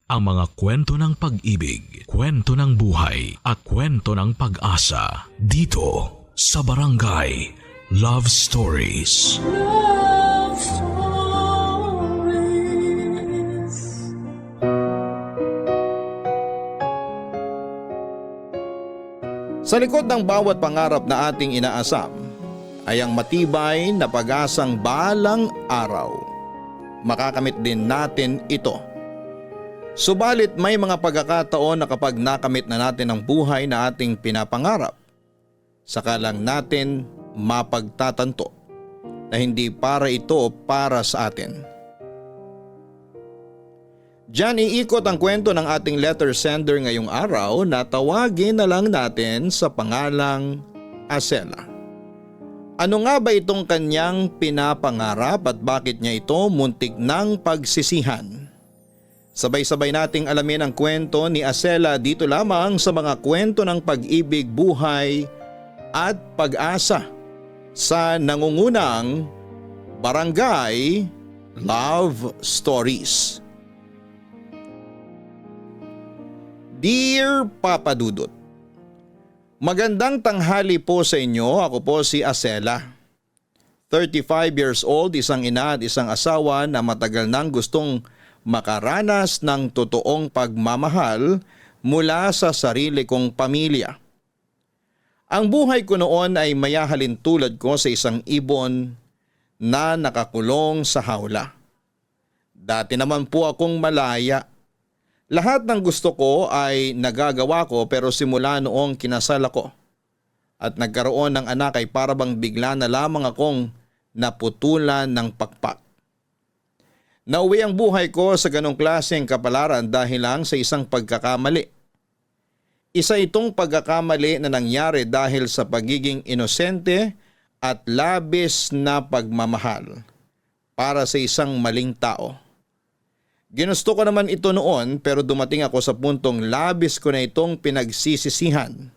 Ang mga kwento ng pag-ibig, kwento ng buhay at kwento ng pag-asa dito sa Barangay Love Stories. Love Stories. Sa likod ng bawat pangarap na ating inaasam ay ang matibay na pag-asang balang araw. Makakamit din natin ito. Subalit may mga pagkakataon na kapag nakamit na natin ang buhay na ating pinapangarap, saka lang natin mapagtatanto na hindi para ito para sa atin. Diyan iikot ang kwento ng ating letter sender ngayong araw na tawagin na lang natin sa pangalang Acela. Ano nga ba itong kanyang pinapangarap at bakit niya ito muntik ng pagsisihan? Sabay-sabay nating alamin ang kwento ni Acela dito lamang sa mga kwento ng pag-ibig, buhay at pag-asa sa nangungunang Barangay Love Stories. Dear Papa Dudut, magandang tanghali po sa inyo. Ako po si Acela. 35 years old, isang ina at isang asawa na matagal nang gustong makaranas ng totoong pagmamahal mula sa sarili kong pamilya. Ang buhay ko noon ay mayahalin tulad ko sa isang ibon na nakakulong sa hawla. Dati naman po akong malaya. Lahat ng gusto ko ay nagagawa ko pero simula noong kinasal ako at nagkaroon ng anak ay parabang bigla na lamang akong naputulan ng pakpak. Nauwi ang buhay ko sa ganong klaseng kapalaran dahil lang sa isang pagkakamali. Isa itong pagkakamali na nangyari dahil sa pagiging inosente at labis na pagmamahal para sa isang maling tao. Ginusto ko naman ito noon pero dumating ako sa puntong labis ko na itong pinagsisisihan.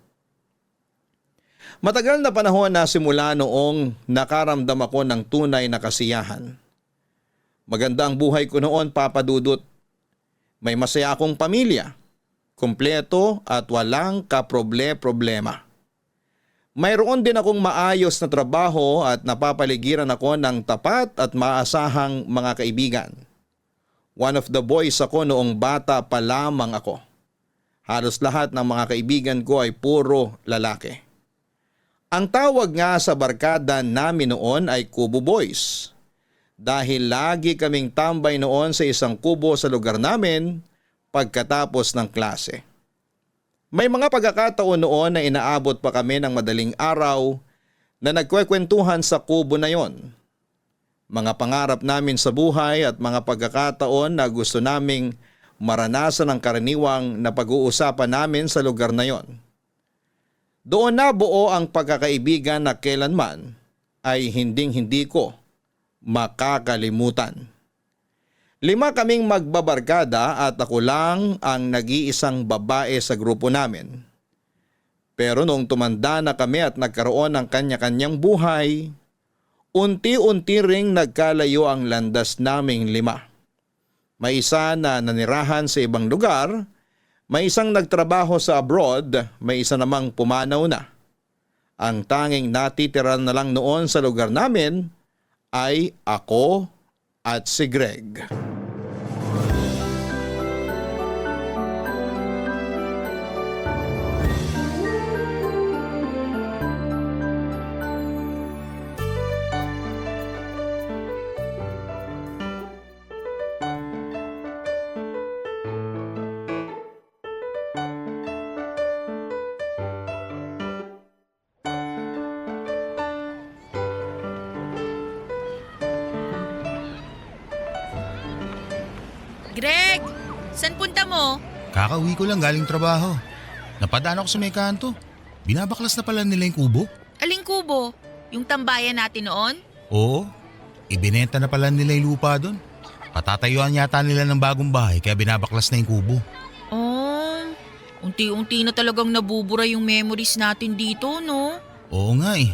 Matagal na panahon na simula noong nakaramdam ako ng tunay na kasiyahan. Maganda ang buhay ko noon, Papa Dudut. May masaya akong pamilya, kumpleto at walang kaproble-problema. Mayroon din akong maayos na trabaho at napapaligiran ako ng tapat at maasahang mga kaibigan. One of the boys ako noong bata pa lamang ako. Halos lahat ng mga kaibigan ko ay puro lalaki. Ang tawag nga sa barkada namin noon ay Kubo Boys. Dahil lagi kaming tambay noon sa isang kubo sa lugar namin pagkatapos ng klase. May mga pagkakataon noon na inaabot pa kami ng madaling araw na nagkwekwentuhan sa kubo na yon. Mga pangarap namin sa buhay at mga pagkakataon na gusto naming maranasan ang karaniwang na pag-uusapan namin sa lugar na yon. Doon nabuo ang pagkakaibigan na kailanman ay hinding-hindi ko makakalimutan. 5 kaming magbabarkada at ako lang ang nag-iisang babae sa grupo namin. Pero noong tumanda na kami at nagkaroon ng kanya-kanyang buhay, unti-unti ring nagkalayo ang landas naming 5. May isa na nanirahan sa ibang lugar, may isang nagtrabaho sa abroad, may isa namang pumanaw na. Ang tanging natitira na lang noon sa lugar namin ay ako at si Greg. Greg! Saan punta mo? Kakauwi ko lang galing trabaho. Napadaan ako sa may kanto. Binabaklas na pala nila yung kubo. Aling kubo? Yung tambayan natin noon? Oo, ibinenta na pala nila yung lupa doon. Patatayuan yata nila ng bagong bahay kaya binabaklas na yung kubo. Oh, unti-unti na talagang nabubura yung memories natin dito, no? Oo nga eh.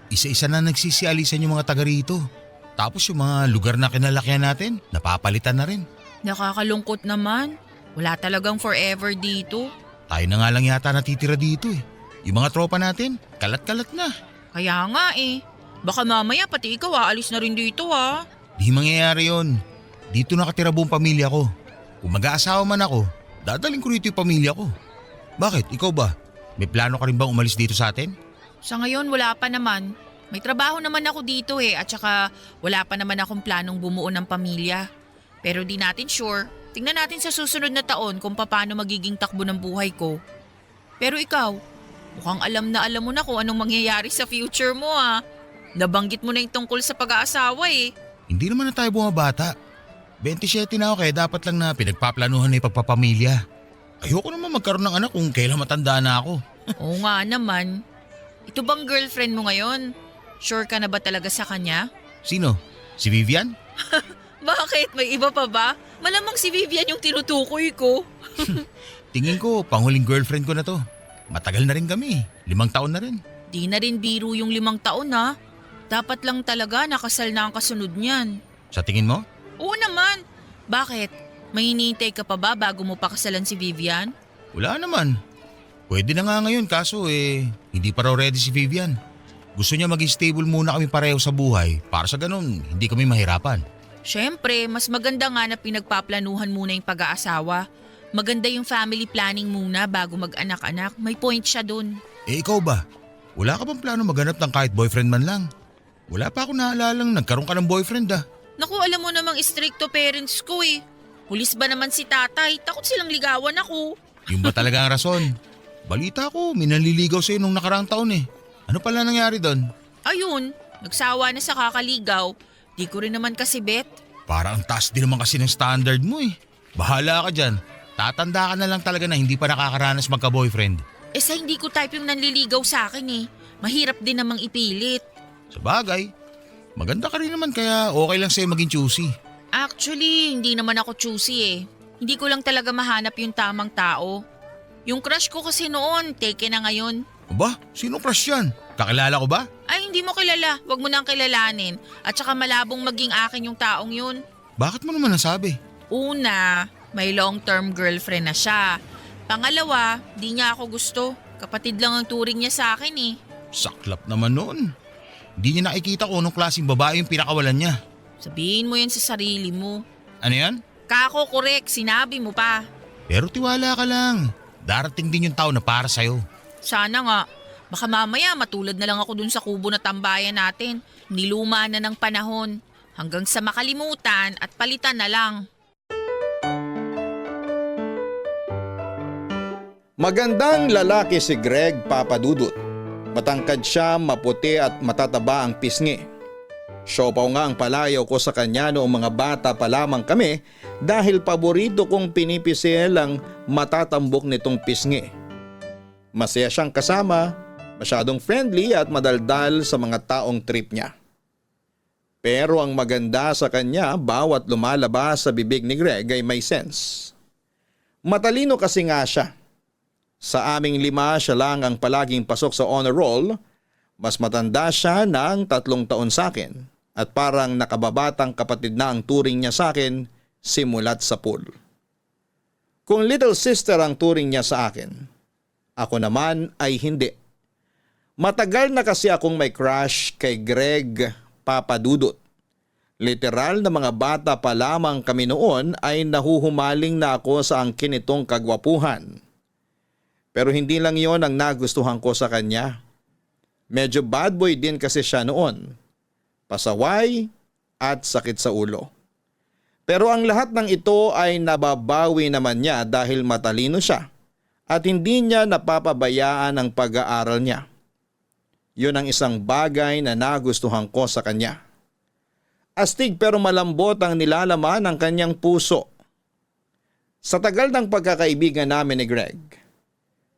Isa-isa na nagsisialisan yung mga taga rito. Tapos yung mga lugar na kinalakihan natin, napapalitan na rin. Nakakalungkot naman. Wala talagang forever dito. Tayo na nga lang yata natitira dito eh. Yung mga tropa natin, kalat-kalat na. Kaya nga eh. Baka mamaya pati ikaw aalis na rin dito ha. Di mangyayari yon. Dito nakatira buong pamilya ko. Kung mag-aasawa man ako, dadaling ko rito yung pamilya ko. Bakit? Ikaw ba? May plano ka rin bang umalis dito sa atin? Sa ngayon wala pa naman. May trabaho naman ako dito eh at saka wala pa naman akong planong bumuo ng pamilya. Pero di natin sure. Tingnan natin sa susunod na taon kung paano magiging takbo ng buhay ko. Pero ikaw, mukhang alam mo na kung anong mangyayari sa future mo ah. Nabanggit mo na yung tungkol sa pag-aasawa eh. Hindi naman na tayo bumabata. 27 na ako kaya dapat lang na pinagpaplanuhan na yung pagpapamilya. Ayoko naman magkaroon ng anak kung kailan matanda na ako. Oo nga naman. Ito bang girlfriend mo ngayon? Sure ka na ba talaga sa kanya? Sino? Si Vivian? Bakit? May iba pa ba? Malamang si Vivian yung tinutukoy ko. Tingin ko, panghuling girlfriend ko na to. Matagal na rin kami. 5 taon na rin. Di na rin biro yung 5 taon ha. Dapat lang talaga nakasal na ang kasunod niyan. Sa tingin mo? Oo naman. Bakit? May hinihintay ka pa ba bago mo pakasalan si Vivian? Wala naman. Pwede na nga ngayon kaso hindi pa raw ready si Vivian. Gusto niya maging stable muna kami pareho sa buhay para sa ganun hindi kami mahirapan. Siyempre, mas maganda nga na pinagpaplanuhan muna yung pag-aasawa. Maganda yung family planning muna bago mag-anak-anak. May point siya dun. Ikaw ba? Wala ka bang plano maghanap ng kahit boyfriend man lang? Wala pa ako naalalang nagkaroon ka ng boyfriend ah. Naku, alam mo namang stricto parents ko eh. Pulis ba naman si tatay? Takot silang ligawan ako. Yung ba talaga ang rason? Balita ko, may nanliligaw sa'yo nung nakaraang taon eh. Ano pala nangyari doon? Ayun, nagsawa na sa kakaligaw. Di ko rin naman kasi bet. Parang ang taas din naman kasi ng standard mo eh. Bahala ka dyan. Tatanda ka na lang talaga na hindi pa nakakaranas magka-boyfriend. Eh sa hindi ko type yung nanliligaw sa akin eh. Mahirap din namang ipilit. Sa bagay, maganda ka rin naman kaya okay lang sa'yo maging choosy. Actually, hindi naman ako choosy eh. Hindi ko lang talaga mahanap yung tamang tao. Yung crush ko kasi noon, taken na ngayon. Aba, sino crush yan? Kakilala ko ba? Ay, hindi mo kilala. Huwag mo nang kilalanin. At saka malabong maging akin yung taong yun. Bakit mo naman nasabi? Una, may long-term girlfriend na siya. Pangalawa, di niya ako gusto. Kapatid lang ang turing niya sa akin eh. Saklap naman noon. Hindi niya nakikita kung anong klaseng babae yung pinakawalan niya. Sabihin mo yan sa sarili mo. Ano yan? Kako, correct. Sinabi mo pa. Pero tiwala ka lang. Darating din yung tao na para sa'yo. Sana nga. Baka mamaya matulad na lang ako dun sa kubo na tambayan natin. Niluma na ng panahon. Hanggang sa makalimutan at palitan na lang. Magandang lalaki si Greg Papadudut. Matangkad siya, maputi at matataba ang pisngi. Siopaw nga ang palayaw ko sa kanya noong mga bata pa lamang kami dahil paborito kong pinipisil ang matatambok nitong pisngi. Masaya siyang kasama, masyadong friendly at madaldal sa mga taong trip niya. Pero ang maganda sa kanya, bawat lumalabas sa bibig ni Greg ay may sense. Matalino kasi nga siya. Sa aming 5, siya lang ang palaging pasok sa honor roll. Mas matanda siya ng 3 taon sa akin at parang nakababatang kapatid na ang turing niya sa akin simulat sa pool. Kung little sister ang turing niya sa akin, ako naman ay hindi. Matagal na kasi akong may crush kay Greg Papadudut. Literal na mga bata pa lamang kami noon ay nahuhumaling na ako sa angkin nitong kagwapuhan. Pero hindi lang yon ang nagustuhan ko sa kanya. Medyo bad boy din kasi siya noon. Pasaway at sakit sa ulo. Pero ang lahat ng ito ay nababawi naman niya dahil matalino siya at hindi niya napapabayaan ang pag-aaral niya. Yun ang isang bagay na nagustuhan ko sa kanya. Astig pero malambot ang nilalaman ng kanyang puso. Sa tagal ng pagkakaibigan namin ni Greg,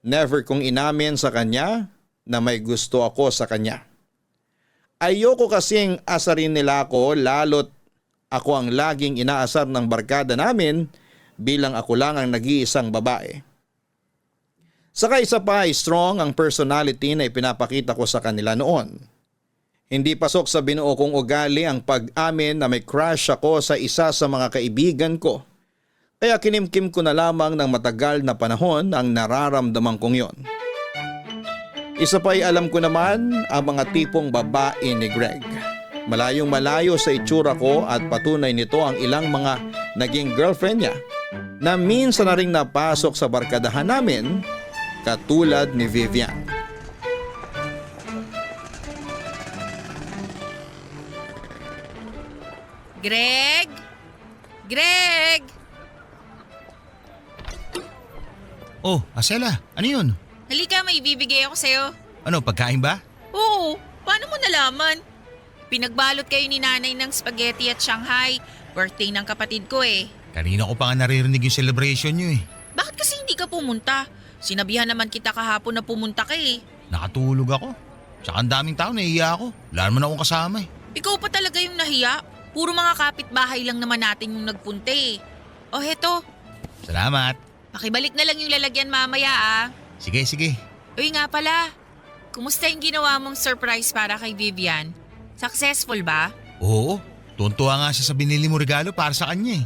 never kong inamin sa kanya na may gusto ako sa kanya. Ayoko kasing asarin nila ako lalo't ako ang laging inaasar ng barkada namin bilang ako lang ang nag-iisang babae. Saka isa pa ay strong ang personality na ipinapakita ko sa kanila noon. Hindi pasok sa binuo kong ugali ang pag-amin na may crush ako sa isa sa mga kaibigan ko Kaya kinimkim ko na lamang ng matagal na panahon ang nararamdaman kong yon. Isa pa'y alam ko naman ang mga tipong babae ni Greg. Malayong malayo sa itsura ko at patunay nito ang ilang mga naging girlfriend niya na minsan na ring napasok sa barkadahan namin katulad ni Vivian. Greg? Greg! Oh, Asela, ano yun? Halika, may ibibigay ako sa'yo. Ano, pagkain ba? Oo, paano mo nalaman? Pinagbalot kayo ni nanay ng spaghetti at Shanghai. Birthday ng kapatid ko eh. Kanina ko pa nga naririnig yung celebration nyo eh. Bakit kasi hindi ka pumunta? Sinabihan naman kita kahapon na pumunta ka eh. Nakatulog ako. Tsaka ang daming tao, naiiya ako. Wala naman akong kasama eh. Ikaw pa talaga yung nahiya. Puro mga kapitbahay lang naman natin yung nagpunta eh. O heto, Salamat. pakibalik na lang yung lalagyan mamaya ah. Sige, sige. Uy nga pala, kumusta yung ginawa mong surprise para kay Vivian? Successful ba? Oo, tuntua nga siya sa binili mo regalo para sa kanya eh.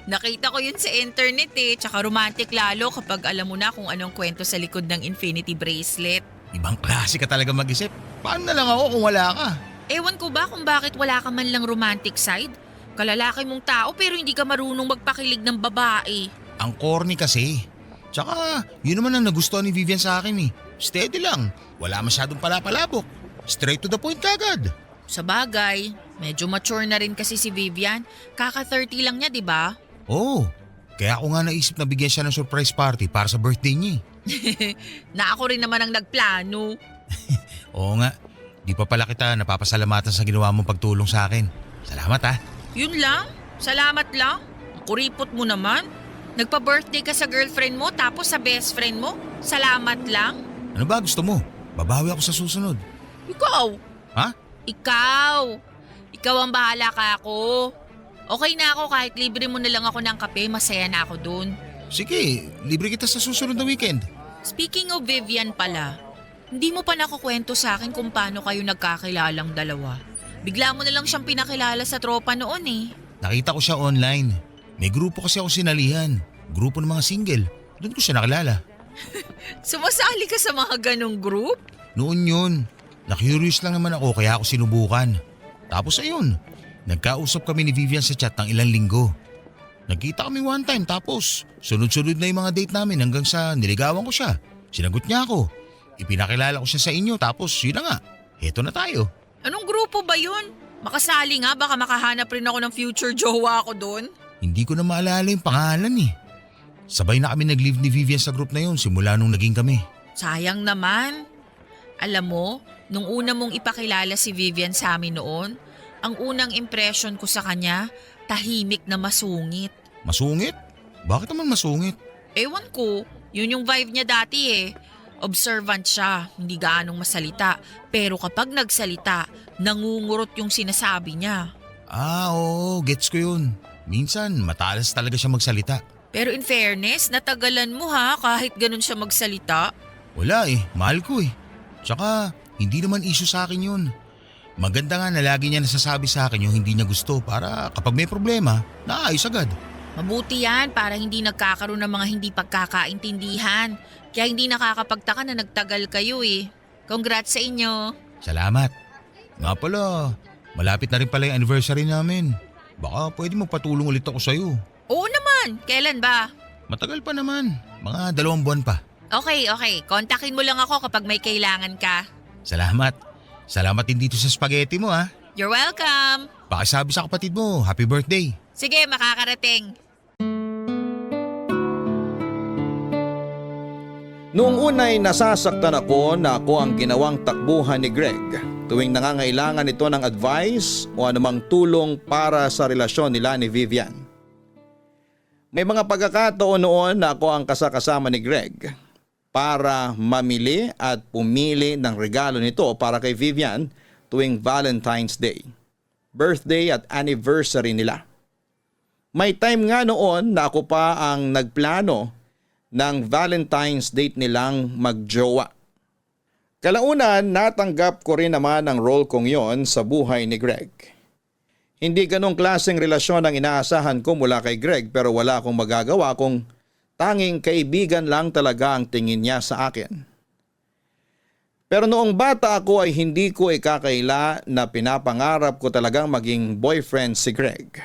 Nakita ko yun sa internet eh, tsaka romantic lalo kapag alam mo na kung anong kwento sa likod ng infinity bracelet. Ibang klase ka talaga mag-isip. Paano na lang ako kung wala ka? Ewan ko ba kung bakit wala ka man lang romantic side? Kalalaki mong tao pero hindi ka marunong magpakilig ng babae. Ang corny kasi. Tsaka, yun naman ang nagustuhan ni Vivian sa akin eh. Steady lang. Wala masyadong palapalabok. Straight to the point kagad. Sa bagay, medyo mature na rin kasi si Vivian. Kaka-30 lang niya, di ba? Oo. Kaya ako nga naisip na bigyan siya ng surprise party para sa birthday niya eh. Na ako rin naman ang nagplano. Oo nga. Di pa pala kita napapasalamatan sa ginawa mong pagtulong sa akin. Salamat ha. Yun lang? Salamat lang? Ang kuripot mo naman. Nagpa-birthday ka sa girlfriend mo tapos sa best friend mo? Salamat lang? Ano ba gusto mo? Babawi ako sa susunod. Ikaw? Ha? Ikaw ang bahala ka ako. Okay na ako kahit libre mo na lang ako ng kape, masaya na ako dun. Sige, libre kita sa susunod na weekend. Speaking of Vivian pala, hindi mo pa nakukwento sa akin kung paano kayo nagkakilalang dalawa. Bigla mo na lang siyang pinakilala sa tropa noon eh. Nakita ko siya online. May grupo kasi ako sinalihan. Grupo ng mga single. Doon ko siya nakilala. Sumasali ka sa mga ganong group? Noon yun. Na-curious lang naman ako kaya ako sinubukan. Tapos ayun, nagkausap kami ni Vivian sa chat ng ilang linggo. Nagkita kami one time tapos sunod-sunod na yung mga date namin hanggang sa niligawan ko siya. Sinagot niya ako. Ipinakilala ko siya sa inyo tapos yun na nga. Heto na tayo. Anong grupo ba yun? Makasali nga, baka makahanap rin ako ng future jowa ko doon. Hindi ko na maalala yung pangalan eh. Sabay na kami nag-live ni Vivian sa group na yun simula nung naging kami. Sayang naman. Alam mo, nung una mong ipakilala si Vivian sa amin noon, ang unang impression ko sa kanya, tahimik na masungit. Masungit? Bakit naman masungit? Ewan ko, yun yung vibe niya dati eh. Observant siya, hindi gaanong masalita. Pero kapag nagsalita, nangungurot yung sinasabi niya. Ah, oo, gets ko yun. Minsan, matalas talaga siya magsalita. Pero in fairness, natagalan mo ha kahit ganun siya magsalita. Wala eh, mahal ko eh. Tsaka, hindi naman issue sa akin yun. Maganda nga na lagi niya nasasabi sa akin yung hindi niya gusto para kapag may problema, naayos agad. Mabuti yan para hindi nagkakaroon ng mga hindi pagkakaintindihan. Kaya hindi nakakapagtaka na nagtagal kayo eh. Congrats sa inyo. Salamat. Nga pala, malapit na rin pala yung anniversary namin. Baka pwede mo patulong ulit ako sa'yo. Oo naman, kailan ba? Matagal pa naman, mga 2 buwan pa. Okay. Kontakin mo lang ako kapag may kailangan ka. Salamat. Salamat din dito sa spaghetti mo ha. You're welcome. Pakisabi sa kapatid mo, happy birthday. Sige, makakarating. Noong unay nasasaktan ako na ako ang ginawang takbuhan ni Greg tuwing nangangailangan ito ng advice o anumang tulong para sa relasyon nila ni Vivian. May mga pagkakataon noon na ako ang kasakasama ni Greg para mamili at pumili ng regalo nito para kay Vivian tuwing Valentine's Day, birthday at anniversary nila. May time nga noon na ako pa ang nagplano ng Valentine's date nilang magjowa. Kalaunan, natanggap ko rin naman ang role kong yon sa buhay ni Greg. Hindi ganong klaseng relasyon ang inaasahan ko mula kay Greg pero wala akong magagawa kung tanging kaibigan lang talaga ang tingin niya sa akin. Pero noong bata ako ay hindi ko ikakaila na pinapangarap ko talagang maging boyfriend si Greg.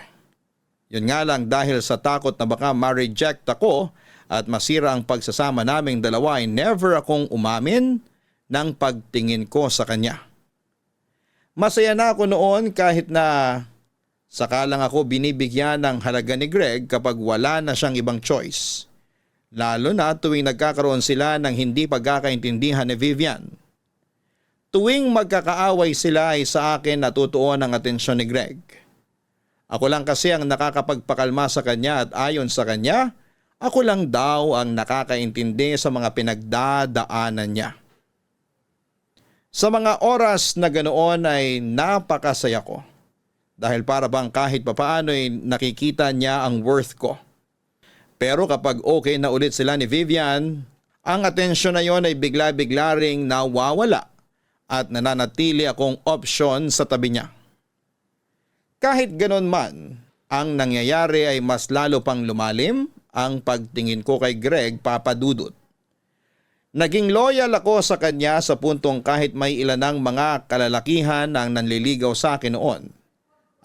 Yun nga lang dahil sa takot na baka ma-reject ako at masira ang pagsasama naming dalawa ay never akong umamin ng pagtingin ko sa kanya. Masaya na ako noon kahit na saka lang ako binibigyan ng halaga ni Greg kapag wala na siyang ibang choice. Lalo na tuwing nagkakaroon sila ng hindi pagkakaintindihan ni Vivian. Tuwing magkakaaway sila ay sa akin natutuon ang atensyon ni Greg. Ako lang kasi ang nakakapagpakalma sa kanya at ayon sa kanya, ako lang daw ang nakakaintindi sa mga pinagdadaanan niya. Sa mga oras na ganoon ay napakasaya ko dahil para bang kahit papaano ay nakikita niya ang worth ko. Pero kapag okay na ulit sila ni Vivian, ang atensyon na yon ay bigla-bigla ring nawawala at nananatili akong option sa tabi niya. Kahit ganon man, ang nangyayari ay mas lalo pang lumalim ang pagtingin ko kay Greg Papadudot. Naging loyal ako sa kanya sa puntong kahit may ilanang mga kalalakihan ang nanliligaw sa akin noon,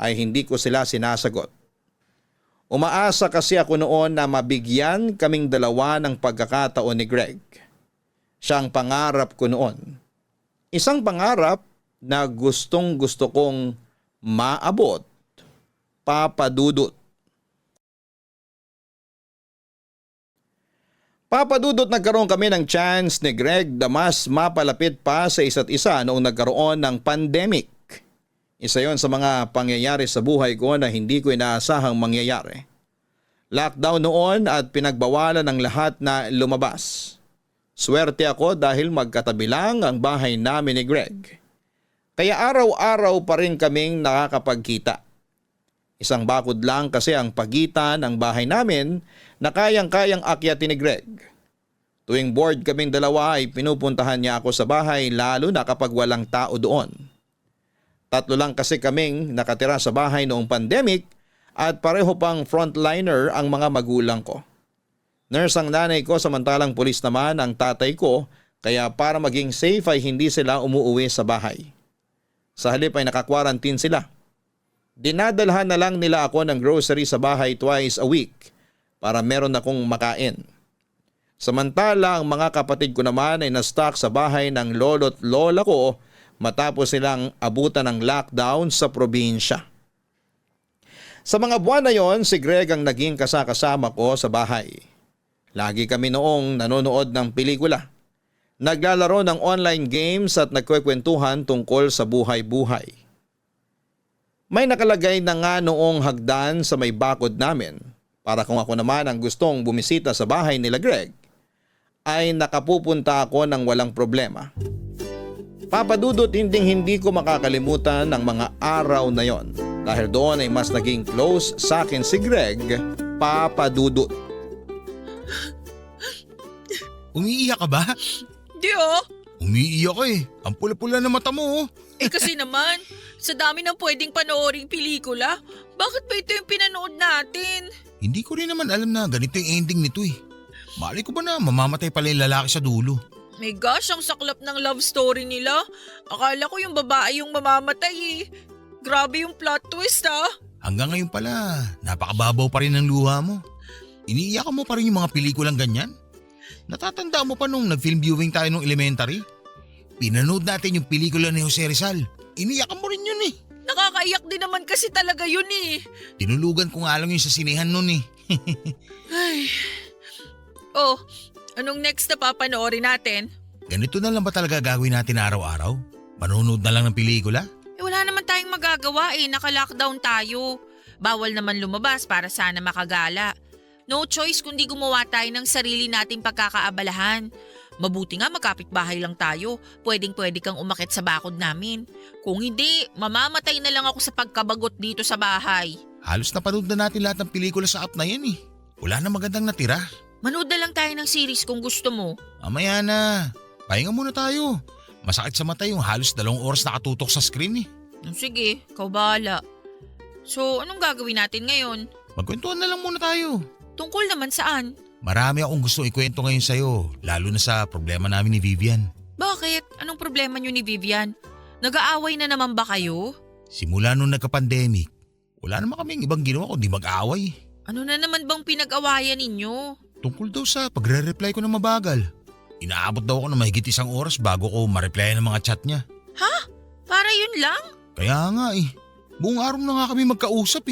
ay hindi ko sila sinasagot. Umaasa kasi ako noon na mabigyan kaming dalawa ng pagkakataon ni Greg. Siya ang pangarap ko noon. Isang pangarap na gustong gusto kong maabot, Papadudot. Papadudot, nagkaroon kami ng chance ni Greg na mas mapalapit pa sa isa't isa noong nagkaroon ng pandemic. Isa yon sa mga pangyayari sa buhay ko na hindi ko inaasahang mangyayari. Lockdown noon at pinagbawalan ng lahat na lumabas. Swerte ako dahil magkatabi lang ang bahay namin ni Greg. Kaya araw-araw pa rin kaming nakakapagkita. Isang bakod lang kasi ang pagitan ng bahay namin na kayang-kayang akyatin ni Greg. Tuwing bored kaming dalawa ay pinupuntahan niya ako sa bahay lalo na kapag walang tao doon. 3 lang kasi kaming nakatira sa bahay noong pandemic at pareho pang frontliner ang mga magulang ko. Nurse ang nanay ko samantalang pulis naman ang tatay ko kaya para maging safe ay hindi sila umuuwi sa bahay. Sa halip ay naka-quarantine sila. Dinadalhan na lang nila ako ng grocery sa bahay twice a week para meron akong makain. Samantala ang mga kapatid ko naman ay na-stuck sa bahay ng lolo't lola ko matapos silang abutan ng lockdown sa probinsya. Sa mga buwan na yon, si Greg ang naging kasakasama ko sa bahay. Lagi kami noong nanonood ng pelikula. Naglalaro ng online games at nagkwekwentuhan tungkol sa buhay-buhay. May nakalagay na nga noong hagdan sa may bakod namin para kung ako naman ang gustong bumisita sa bahay nila Greg, ay nakapupunta ako ng walang problema. Papadudot, hindi ko makakalimutan ang mga araw na yon dahil doon ay mas naging close sa akin si Greg, Papadudot. Umiiyak ka ba? Di oh. Umiiyak ka eh. Ang pula-pula na mata mo oh. Eh kasi naman, sa dami ng pwedeng panooring pelikula, bakit ba ito yung pinanood natin? Hindi ko rin naman alam na ganito yung ending nito eh. Malay ko ba na mamamatay pala yung lalaki sa dulo? My gosh, ang saklap ng love story nila. Akala ko yung babae yung mamamatay eh. Grabe yung plot twist ah. Hanggang ngayon pala, napakababaw pa rin ng luha mo. Iniiyakan mo pa rin yung mga pelikulang ganyan? Natatanda mo pa nung nag-film viewing tayo nung elementary? Pinanood natin yung pelikula ni Jose Rizal. Iniyakan mo rin yun eh. Nakakaiyak din naman kasi talaga yun eh. Tinulugan ko nga lang yun sa sinehan nun eh. Ay. Oh, anong next na papanoorin natin? Ganito na lang ba talaga gagawin natin araw-araw? Manonood na lang ng pelikula? Eh wala naman tayong magagawa eh, naka-lockdown tayo. Bawal naman lumabas para sana makagala. No choice kundi gumawa tayo ng sarili nating pagkakaabalahan. Mabuti nga magkapit-bahay lang tayo, pwedeng-pwede kang umakit sa bakod namin. Kung hindi, mamamatay na lang ako sa pagkabagot dito sa bahay. Halos napanood na natin lahat ng pelikula sa app na yan eh. Wala na magandang natira. Manood na lang tayo ng series kung gusto mo. Mamaya na. Pahinga muna tayo. Masakit sa mata yung halos 2 oras nakatutok sa screen eh. Sige, ikaw bahala. So anong gagawin natin ngayon? Magkwentuhan na lang muna tayo. Tungkol naman saan? Marami akong gusto ikwento ngayon sa'yo, lalo na sa problema namin ni Vivian. Bakit? Anong problema niyo ni Vivian? Nag-aaway na naman ba kayo? Simula nung nagka-pandemic, wala naman kaming ibang ginawa kundi mag-away. Ano na naman bang pinag-awayan ninyo? Tungkol daw sa pagre-reply ko ng mabagal. Inaabot daw ako ng mahigit 1 oras bago ko ma-replyan ng mga chat niya. Ha? Para yun lang? Kaya nga buong araw na nga kami magkausap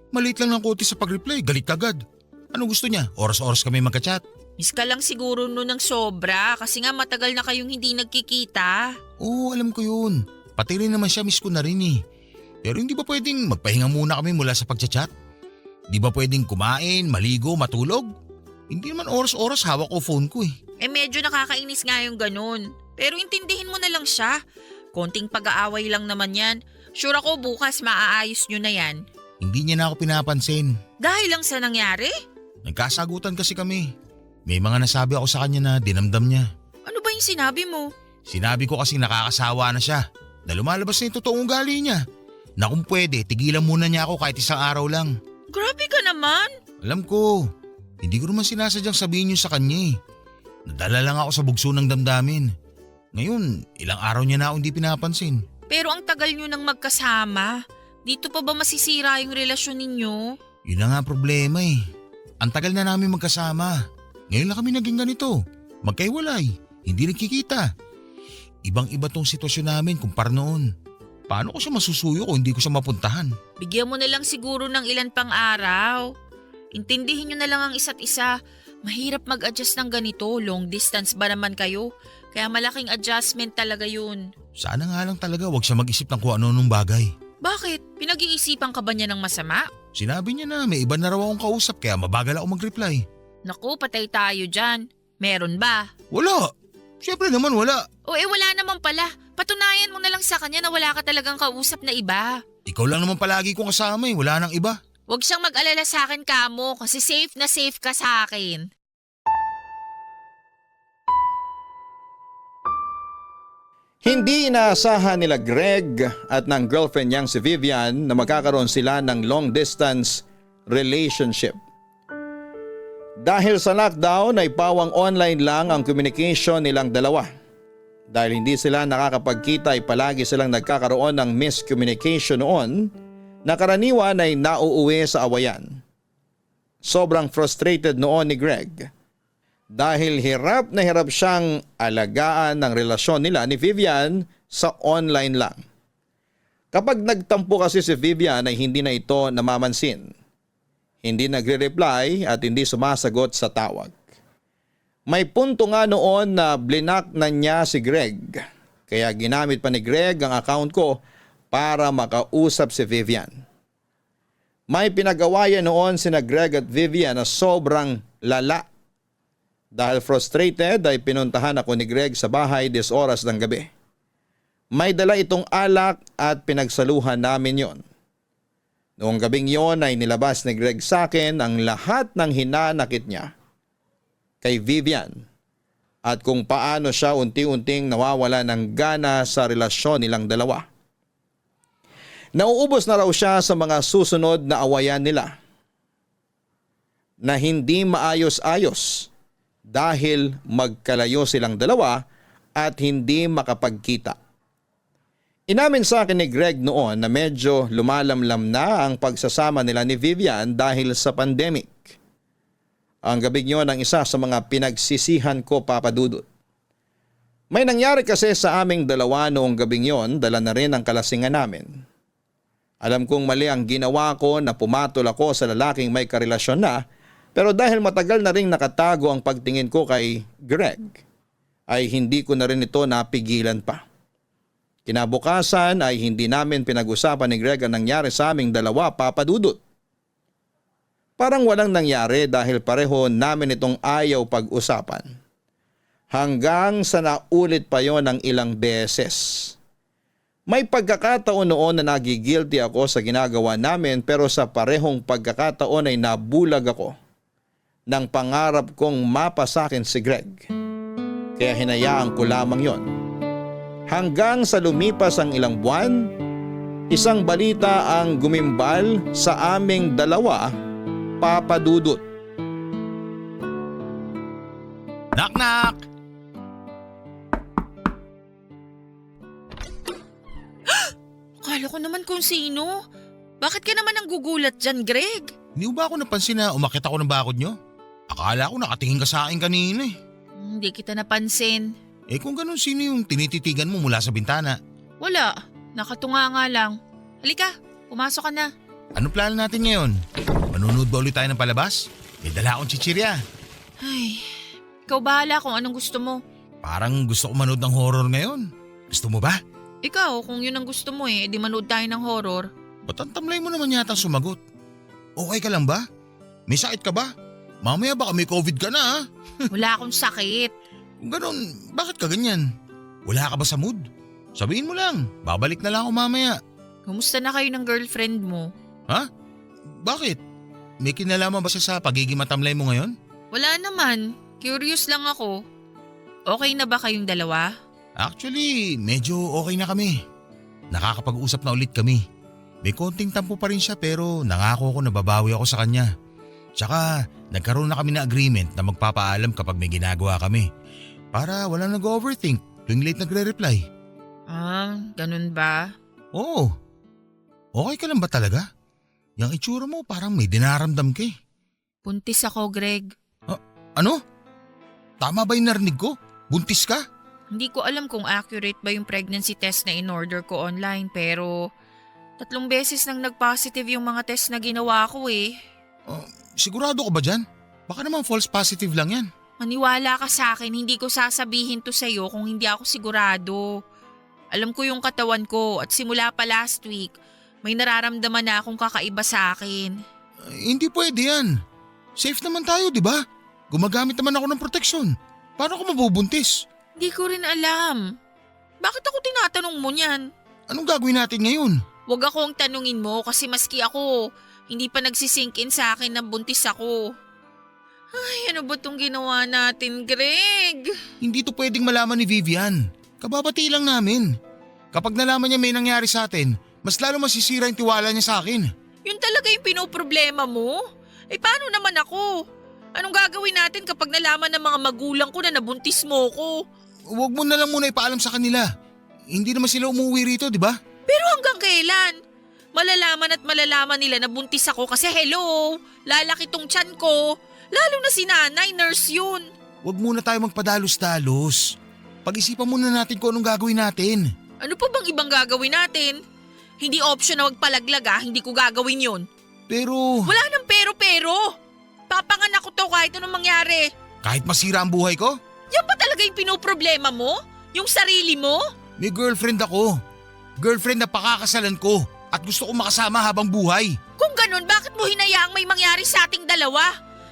Maliit lang ng konti sa pag-reply, galit agad. Ano gusto niya? Oras-oras kami magka-chat. Miss ka lang siguro nun ng sobra kasi nga matagal na kayong hindi nagkikita. Oo, alam ko yun. Pati rin naman siya, miss ko na rin Pero hindi ba pwedeng magpahinga muna kami mula sa pagchat-chat? Di ba pwedeng kumain, maligo, matulog? Hindi naman oras-oras hawak ko phone ko Medyo nakakainis nga yung ganun. Pero intindihin mo na lang siya. Konting pag-aaway lang naman yan. Sure ako bukas maaayos nyo na yan. Hindi niya na ako pinapansin. Dahil lang sa nangyari? Nagkasagutan kasi kami. May mga nasabi ako sa kanya na dinamdam niya. Ano ba yung sinabi mo? Sinabi ko kasi nakakasawa na siya. Na lumalabas na yung totoong ugali niya. Na kung pwede, tigilan muna niya ako kahit 1 araw lang. Grabe ka naman. Alam ko, hindi ko naman sinasadyang sabihin yun sa kanya Nadala lang ako sa bugso ng damdamin. Ngayon, ilang araw niya na ako hindi pinapansin. Pero ang tagal nyo nang magkasama. Dito pa ba masisira yung relasyon ninyo? Yun na nga problema Ang tagal na namin magkasama. Ngayon lang kami naging ganito. Magkaiwalay. Hindi nagkikita. Ibang-iba tong sitwasyon namin kumpara noon. Paano ko siya masusuyo kung hindi ko siya mapuntahan? Bigyan mo na lang siguro ng ilan pang araw. Intindihin nyo na lang ang isa't isa. Mahirap mag-adjust ng ganito. Long distance ba naman kayo? Kaya malaking adjustment talaga yun. Sana nga lang talaga wag siya mag-isip ng kung ano-anong bagay. Bakit? Pinag-iisipan ka ba niya ng masama? Sinabi niya na may iba na raw akong kausap kaya mabagal ako mag-reply. Naku, patay tayo dyan. Meron ba? Wala. Siyempre naman wala. Wala naman pala. Patunayan mo na lang sa kanya na wala ka talagang kausap na iba. Ikaw lang naman palagi kong kasama wala nang iba. Huwag siyang mag-alala sa akin, Kamo, kasi safe na safe ka sa akin. Hindi inaasahan nila Greg at ng girlfriend niyang si Vivian na magkakaroon sila ng long distance relationship. Dahil sa lockdown ay pawang online lang ang communication nilang dalawa. Dahil hindi sila nakakapagkita ay palagi silang nagkakaroon ng miscommunication noon na karaniwan ay nauuwi sa awayan. Sobrang frustrated noon ni Greg. Dahil hirap na hirap siyang alagaan ng relasyon nila ni Vivian sa online lang. Kapag nagtampo kasi si Vivian ay hindi na ito namamansin. Hindi nagre-reply at hindi sumasagot sa tawag. May punto nga noon na blinak na niya si Greg. Kaya ginamit pa ni Greg ang account ko para makausap si Vivian. May pinag-awayan noon sina Greg at Vivian na sobrang lala. Dahil frustrated ay pinuntahan ako ni Greg sa bahay 10 oras ng gabi. May dala itong alak at pinagsaluhan namin yon. Noong gabing yon ay nilabas ni Greg sa akin ang lahat ng hinanakit niya kay Vivian at kung paano siya unti-unting nawawala ng gana sa relasyon nilang dalawa. Nauubos na raw siya sa mga susunod na awayan nila na hindi maayos-ayos dahil magkalayo silang dalawa at hindi makapagkita. Inamin sa akin ni Greg noon na medyo lumalamlam na ang pagsasama nila ni Vivian dahil sa pandemic. Ang gabing yun ang isa sa mga pinagsisihan ko, Papa Dudut. May nangyari kasi sa aming dalawa noong gabing yon, dala na rin ang kalasingan namin. Alam kong mali ang ginawa ko na pumatol ako sa lalaking may karelasyon na, pero dahil matagal na ring nakatago ang pagtingin ko kay Greg, ay hindi ko na rin ito napigilan pa. Kinabukasan ay hindi namin pinag-usapan ni Greg ang nangyari sa aming dalawa, Papa Dudut. Parang walang nangyari dahil pareho namin itong ayaw pag-usapan. Hanggang sa naulit pa yon ng ilang beses. May pagkakataon noon na nagigilty ako sa ginagawa namin pero sa parehong pagkakataon ay nabulag ako ng pangarap kong mapasakin si Greg. Kaya hinayaan ko lamang yon. Hanggang sa lumipas ang ilang buwan Isang balita ang gumimbal sa aming dalawa, Papa Dudut. Knock knock! Akala ko naman kung sino. Bakit ka naman ang gugulat dyan, Greg? Hindi mo ba ako napansin na umakit ako ng bakod nyo? Akala ko nakatingin ka sa akin kanina eh. Hindi kita napansin. Eh kung ganun, sino yung tinititigan mo mula sa bintana? Wala. Nakatunga nga lang. Halika, pumasok ka na. Ano plano natin ngayon? Manunood ba ulit tayo ng palabas? May dala akong chichirya. Ay, ikaw bahala kung anong gusto mo. Parang gusto ko manood ng horror ngayon. Gusto mo ba? Ikaw, kung yun ang gusto mo edi manood tayo ng horror. Ba't ang tamlay mo naman yata sumagot? Okay ka lang ba? May sakit ka ba? Mamaya baka may COVID ka na ha? Wala akong sakit. Kung ganun, bakit ka ganyan? Wala ka ba sa mood? Sabihin mo lang, babalik na lang ako mamaya. Kumusta na kayo ng girlfriend mo? Ha? Bakit? May kinalaman ba siya sa pagiging matamlay mo ngayon? Wala naman. Curious lang ako. Okay na ba kayong dalawa? Actually, medyo okay na kami. Nakakapag-usap na ulit kami. May konting tampo pa rin siya pero nangako ko na babawi ako sa kanya. Tsaka nagkaroon na kami na agreement na magpapaalam kapag may ginagawa kami. Para walang nag-overthink tuwing late nagre-reply. Ah, ganun ba? Oo. Okay ka lang ba talaga? Yung itsura mo parang may dinaramdam ka eh. Buntis ako, Greg. Ano? Tama ba yung narinig ko? Buntis ka? Hindi ko alam kung accurate ba yung pregnancy test na in-order ko online pero 3 beses nang nag-positive yung mga test na ginawa ko eh. Sigurado ka ba dyan? Baka naman false positive lang yan. Maniwala ka sa akin, hindi ko sasabihin to sa'yo kung hindi ako sigurado. Alam ko yung katawan ko at simula pa last week, may nararamdaman na akong kakaiba sa akin. Hindi pwede yan. Safe naman tayo, di ba? Gumagamit naman ako ng proteksyon. Paano ako mabubuntis? Hindi ko rin alam. Bakit ako tinatanong mo niyan? Anong gagawin natin ngayon? Huwag akong tanungin mo kasi maski ako, hindi pa nagsisink in sa akin na buntis ako. Ay, ano ba tong ginawa natin, Greg? Hindi to pwedeng malaman ni Vivian. Kababati lang namin. Kapag nalaman niya may nangyari sa atin, mas lalo masisira yung tiwala niya sa akin. Yun talaga yung pinoproblema mo? Eh paano naman ako? Anong gagawin natin kapag nalaman ng mga magulang ko na nabuntis mo ko? Huwag mo na lang muna ipaalam sa kanila. Hindi naman sila umuwi rito, di ba? Pero hanggang kailan? Malalaman nila na buntis ako kasi hello, lalaki tong tiyan ko. Lalo na si nanay, nurse yun. Huwag muna tayo magpadalos-dalos. Pag-isipan muna natin kung anong gagawin natin. Ano pa bang ibang gagawin natin? Hindi option na magpalaglag hindi ko gagawin yun. Pero… Wala nang pero-pero. Papanganak ko to kahit anong mangyari. Kahit masira ang buhay ko? Yan ba talaga yung pinoproblema mo? Yung sarili mo? May girlfriend ako. Girlfriend na pakakasalan ko at gusto ko makasama habang buhay. Kung ganun, bakit mo hinayaang may mangyari sa ating dalawa?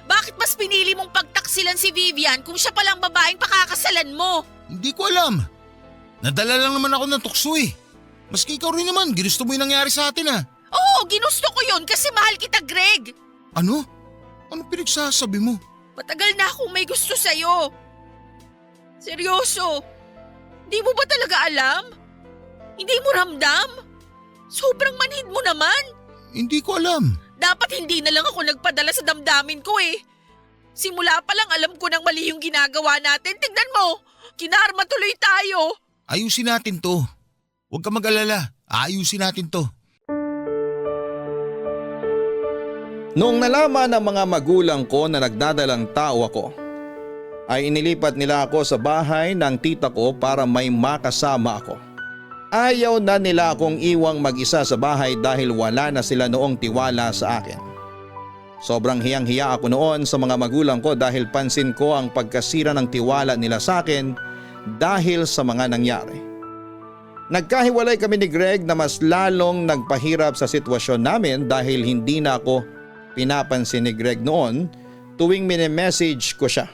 Bakit mas pinili mong pagtaksilan si Vivian kung siya palang babaeng pakakasalan mo? Hindi ko alam. Nadala lang naman ako ng tukso eh. Maski ikaw rin naman, ginusto mo yung nangyari sa atin ah. Oo, ginusto ko yun kasi mahal kita, Greg. Ano? Ano pinagsasabi mo? Matagal na akong may gusto sa'yo. Seryoso. Di mo ba talaga alam? Hindi mo ramdam? Sobrang manhid mo naman. Hindi ko alam. Dapat hindi na lang ako nagpadala sa damdamin ko eh. Simula pa lang alam ko nang mali yung ginagawa natin. Tignan mo, kinarma tuloy tayo. Ayusin natin to. Huwag ka mag-alala. Ayusin natin to. Noong nalaman ng mga magulang ko na nagdadalang tao ako, ay inilipat nila ako sa bahay ng tita ko para may makasama ako. Ayaw na nila akong iwang mag-isa sa bahay dahil wala na sila noong tiwala sa akin. Sobrang hiyang-hiya ako noon sa mga magulang ko dahil pansin ko ang pagkasira ng tiwala nila sa akin dahil sa mga nangyari. Nagkahiwalay kami ni Greg na mas lalong nagpahirap sa sitwasyon namin dahil hindi na ako pinapansin ni Greg noon tuwing mini-message ko siya.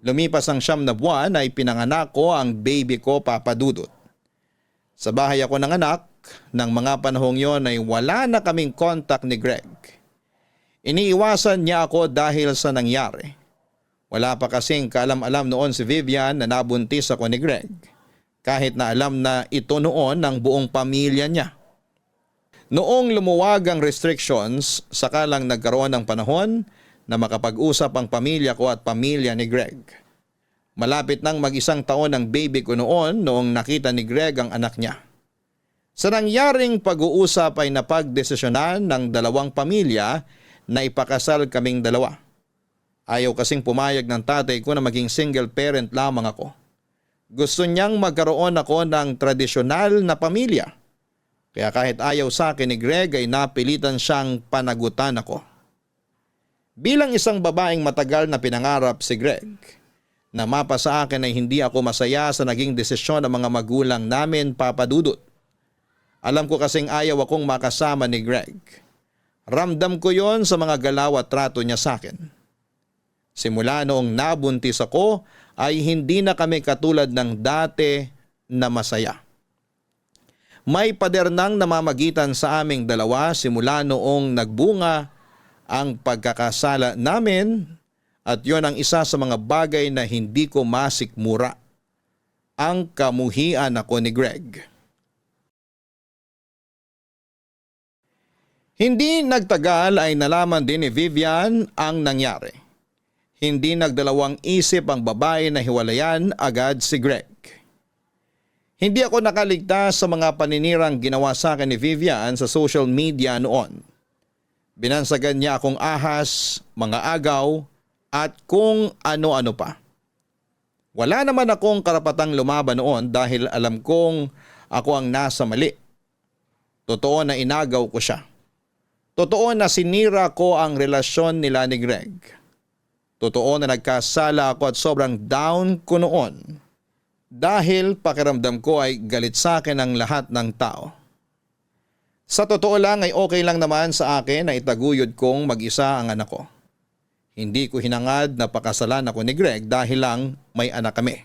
Lumipas ang 9 na buwan ay pinanganak ko ang baby ko, Papa Dudut. Sa bahay ako nanganak, ng mga panahong yon ay wala na kaming contact ni Greg. Iniiwasan niya ako dahil sa nangyari. Wala pa kasing kaalam-alam noon si Vivian na nabuntis ako ni Greg. Kahit na alam na ito noon ng buong pamilya niya. Noong lumuwag ang restrictions, saka lang nagkaroon ng panahon na makapag-usap ang pamilya ko at pamilya ni Greg. Malapit nang mag-isang taon ang baby ko noong nakita ni Greg ang anak niya. Sa nangyaring pag-uusap ay napagdesisyonan ng dalawang pamilya na ipakasal kaming dalawa. Ayaw kasing pumayag ng tatay ko na maging single parent lamang ako. Gusto niyang magkaroon ako ng tradisyonal na pamilya. Kaya kahit ayaw sa akin ni Greg ay napilitan siyang panagutan ako. Bilang isang babaeng matagal na pinangarap si Greg, namapa sa akin ay hindi ako masaya sa naging desisyon ng mga magulang namin, Papa Dudut. Alam ko kasing ayaw akong makasama ni Greg. Ramdam ko yon sa mga galaw at trato niya sa akin. Simula noong nabuntis ako ay hindi na kami katulad ng dati na masaya. May pader nang namamagitan sa aming dalawa simula noong nagbunga ang pagkakasala namin at yon ang isa sa mga bagay na hindi ko masikmura. Ang kamuhian ako ni Greg. Hindi nagtagal ay nalaman din ni Vivian ang nangyari. Hindi nagdalawang isip ang babae na hiwalayan agad si Greg. Hindi ako nakaligtas sa mga paninirang ginawa sa akin ni Vivian sa social media noon. Binansagan niya akong ahas, mga agaw, at kung ano-ano pa. Wala naman akong karapatang lumaban noon dahil alam kong ako ang nasa mali. Totoo na inagaw ko siya. Totoo na sinira ko ang relasyon nila ni Greg. Totoo na nagkasala ako at sobrang down ko noon. Dahil pakiramdam ko ay galit sa akin ang lahat ng tao. Sa totoo lang ay okay lang naman sa akin na itaguyod kong mag-isa ang anak ko. Hindi ko hinangad na pakasalan ako ni Greg dahil lang may anak kami.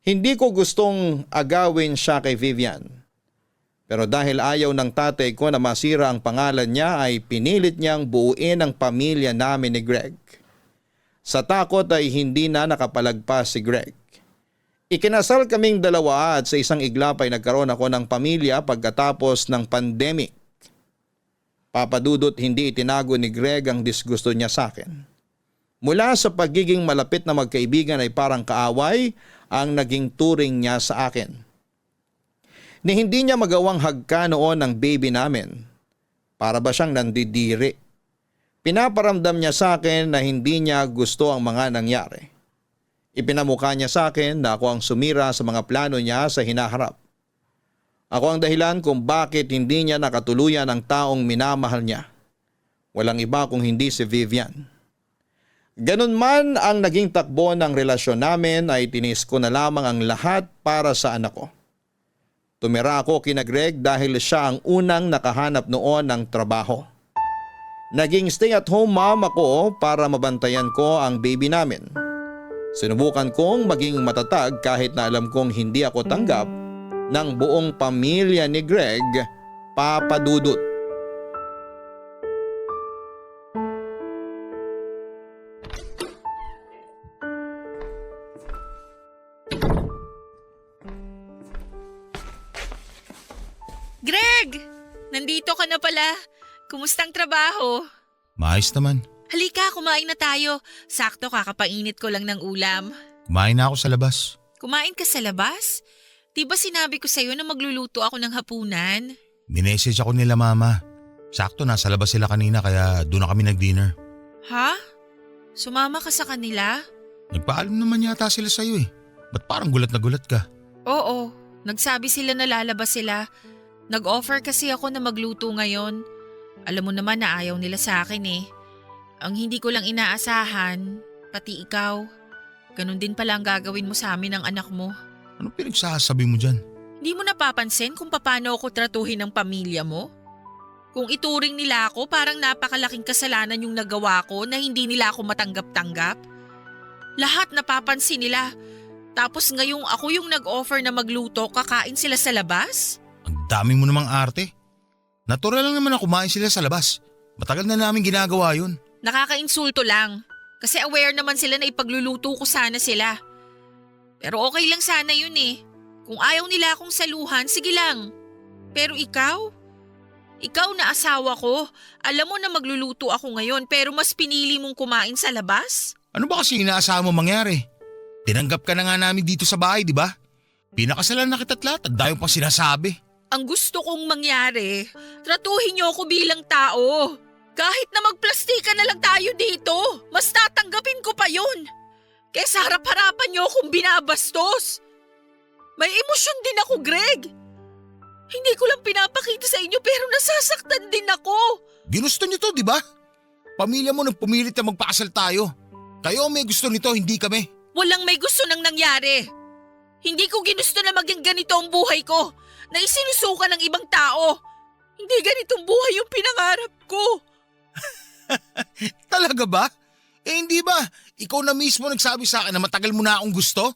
Hindi ko gustong agawin siya kay Vivian. Pero dahil ayaw ng tatay ko na masira ang pangalan niya ay pinilit niyang buuin ang pamilya namin ni Greg. Sa takot ay hindi na nakapalagpas si Greg. Ikinasal kaming dalawa at sa isang iglap ay nagkaroon ako ng pamilya pagkatapos ng pandemic. Papadudot hindi itinago ni Greg ang disgusto niya sa akin. Mula sa pagiging malapit na magkaibigan ay parang kaaway ang naging turing niya sa akin. Ni hindi niya magawang hagka noon ng baby namin. Para ba siyang nandidiri? Pinaparamdam niya sa akin na hindi niya gusto ang mga nangyari. Ipinamukha niya sa akin na ako ang sumira sa mga plano niya sa hinaharap. Ako ang dahilan kung bakit hindi niya nakatuluyan ang taong minamahal niya. Walang iba kung hindi si Vivian. Ganun man ang naging takbo ng relasyon namin ay tinis ko na lamang ang lahat para sa anak ko. Tumira ako kina Greg dahil siya ang unang nakahanap noon ng trabaho. Naging stay-at-home mom ako para mabantayan ko ang baby namin. Sinubukan kong maging matatag kahit na alam kong hindi ako tanggap ng buong pamilya ni Greg, Papa Dudut. Greg! Nandito ka na pala. Kumustang trabaho? Maayos naman. Halika, kumain na tayo. Sakto, kakapainit ko lang ng ulam. Kumain na ako sa labas. Kumain ka sa labas? Di ba sinabi ko sa'yo na magluluto ako ng hapunan? Minessage ako nila mama. Sakto nasa labas sila kanina kaya doon na kami nag-dinner. Ha? Sumama ka sa kanila? Nagpaalam naman yata sila sa'yo eh. Ba't parang gulat na gulat ka? Oo, nagsabi sila na lalabas sila. Nag-offer kasi ako na magluto ngayon. Alam mo naman na ayaw nila sa akin eh. Ang hindi ko lang inaasahan, pati ikaw. Ganun din pala ang gagawin mo sa amin ng anak mo. Anong pinagsasabi mo dyan? Hindi mo napapansin kung paano ako tratuhin ng pamilya mo? Kung ituring nila ako, parang napakalaking kasalanan yung nagawa ko na hindi nila ako matanggap-tanggap. Lahat napapansin nila. Tapos ngayong ako yung nag-offer na magluto, kakain sila sa labas? Ang dami mo namang arte. Natural lang naman na kumain sila sa labas. Matagal na namin ginagawa yun. Nakakainsulto lang. Kasi aware naman sila na ipagluluto ko sana sila. Pero okay lang sana yun eh. Kung ayaw nila akong saluhan, sige lang. Pero ikaw? Ikaw na asawa ko. Alam mo na magluluto ako ngayon pero mas pinili mong kumain sa labas? Ano ba kasi inaasahan mo mangyari? Tinanggap ka na nga namin dito sa bahay, di ba? Pinakasalan na kita't lahat at dayo pang sinasabi. Ang gusto kong mangyari, tratuhin niyo ako bilang tao. Kahit na magplastika na lang tayo dito, mas tatanggapin ko pa yun. Kesa harap-harapan niyo akong binabastos. May emosyon din ako, Greg. Hindi ko lang pinapakita sa inyo pero nasasaktan din ako. Ginusto niyo to, di ba? Pamilya mo nang pumilit na magpakasal tayo. Kayo may gusto nito, hindi kami. Walang may gusto nang nangyari. Hindi ko ginusto na maging ganito ang buhay ko, na isinusuka ng ibang tao. Hindi ganitong buhay yung pinangarap ko. Talaga ba? Hindi ba? Ikaw na mismo nagsabi sa akin na matagal mo na akong gusto?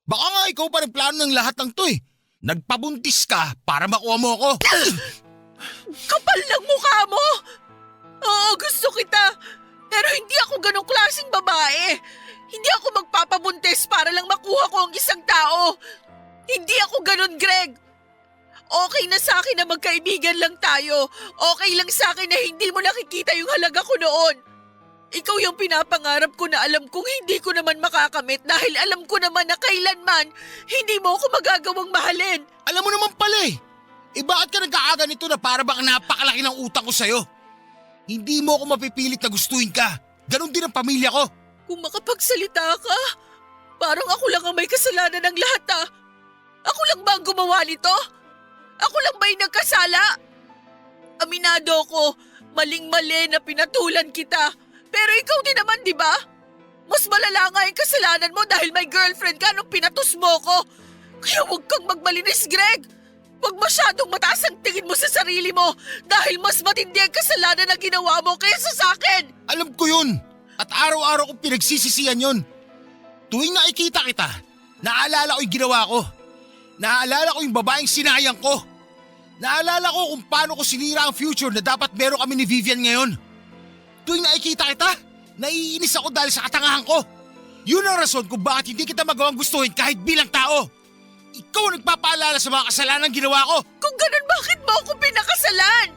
Baka nga ikaw pa nagplano ng lahat ng to eh. Nagpabuntis ka para makuha mo ako. Kapal ng mukha mo! Oo, gusto kita. Pero hindi ako ganong klaseng babae. Hindi ako magpapabuntis para lang makuha ko ang isang tao. Hindi ako ganon, Greg. Okay na sa akin na magkaibigan lang tayo. Okay lang sa akin na hindi mo nakikita yung halaga ko noon. Ikaw yung pinapangarap ko na alam kong hindi ko naman makakamit dahil alam ko naman na kailanman hindi mo ako magagawang mahalin. Alam mo naman pala eh. Bakit ka nagkaaga nito na para bang napakalaki ng utang ko sa'yo? Hindi mo ako mapipilit na gustuhin ka. Ganon din ang pamilya ko. Kung makapagsalita ka, parang ako lang ang may kasalanan ng lahat ah. Ako lang ba ang gumawa nito? Ako lang ba yung nagkasala? Aminado ko, maling-mali na pinatulan kita. Pero ikaw din naman, di ba? Mas malala nga yung kasalanan mo dahil may girlfriend ka nung pinatus mo ko. Kaya huwag kang magmalinis, Greg. Huwag masyadong mataas ang tingin mo sa sarili mo dahil mas matindi ang kasalanan na ginawa mo kaysa sa akin. Alam ko yun. At araw-araw kong pinagsisisihan yun. Tuwing nakikita kita, naalala ko yung ginawa ko. Naalala ko yung babaeng sinayang ko. Naalala ko kung paano ko sinira ang future na dapat meron kami ni Vivian ngayon. Tuwing nakikita kita, naiinis ako dahil sa katangahan ko. Yun ang rason kung bakit hindi kita magawang gustuhin kahit bilang tao. Ikaw ang nagpapaalala sa mga kasalanan ginawa ko. Kung ganun, bakit mo ako pinakasalan?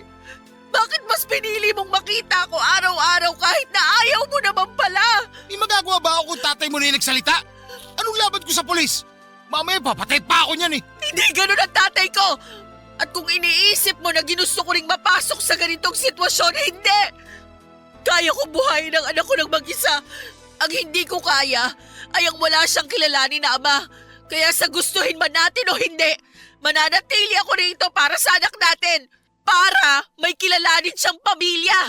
Bakit mas pinili mong makita ako araw-araw kahit na ayaw mo naman pala? May magagawa ba ako kung tatay mo na yung nagsalita? Anong laban ko sa polis? Mamaya papatay pa ako niyan eh. Hindi ganun ang tatay ko. At kung iniisip mo na ginusto ko ring mapasok sa ganitong sitwasyon, hindi. Kaya ko buhayin ang anak ko ng mag-isa. Ang hindi ko kaya ay ang wala siyang kilalanin na ama. Kaya sa gustuhin man natin o hindi, mananatili ako rito para sa anak natin. Para may kilalanin siyang pamilya.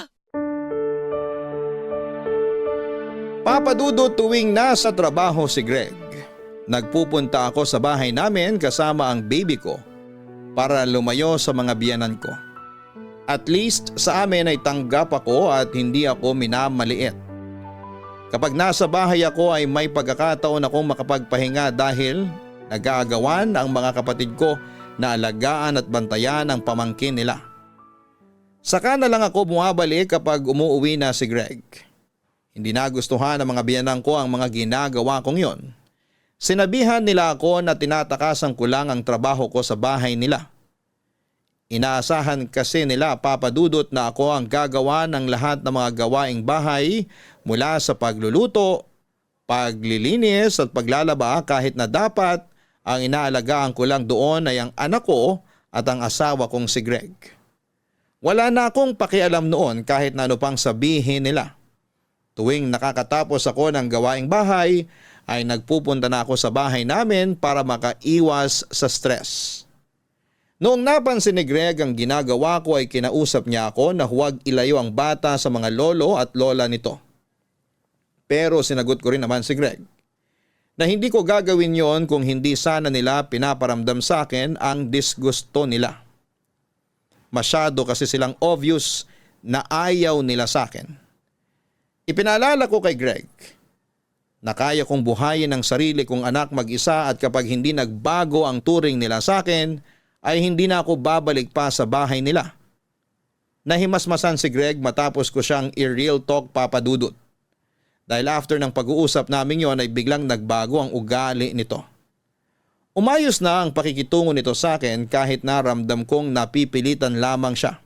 Papadudo tuwing nasa trabaho si Greg. Nagpupunta ako sa bahay namin kasama ang baby ko para lumayo sa mga biyanan ko. At least sa amin ay tanggap ako at hindi ako minamaliit. Kapag nasa bahay ako ay may pagkakataon akong makapagpahinga dahil nag-aagawan ang mga kapatid ko na alagaan at bantayan ang pamangkin nila. Saka na lang ako bumabalik kapag umuuwi na si Greg. Hindi nagustuhan ng mga biyanan ko ang mga ginagawa kong yon. Sinabihan nila ako na tinatakasan ko lang ang trabaho ko sa bahay nila. Inaasahan kasi nila, Papadudot, na ako ang gagawa ng lahat ng mga gawaing bahay mula sa pagluluto, paglilinis at paglalaba kahit na dapat ang inaalagaan ko lang doon ay ang anak ko at ang asawa kong si Greg. Wala na akong pakialam noon kahit na ano pang sabihin nila. Tuwing nakakatapos ako ng gawaing bahay ay nagpupunta na ako sa bahay namin para makaiwas sa stress. Noong napansin ni Greg ang ginagawa ko ay kinausap niya ako na huwag ilayo ang bata sa mga lolo at lola nito. Pero sinagot ko rin naman si Greg na hindi ko gagawin yon kung hindi sana nila pinaparamdam sa akin ang disgusto nila. Masyado kasi silang obvious na ayaw nila sa akin. Ipinaalala ko kay Greg na kaya kong buhayin ang sarili kong anak mag-isa at kapag hindi nagbago ang turing nila sa akin ay hindi na ako babalik pa sa bahay nila. Nahimasmasan si Greg matapos ko siyang i-real talk, Papadudot. Dahil after ng pag-uusap namin yon ay biglang nagbago ang ugali nito. Umayos na ang pakikitungo nito sa akin kahit naramdam kong napipilitan lamang siya.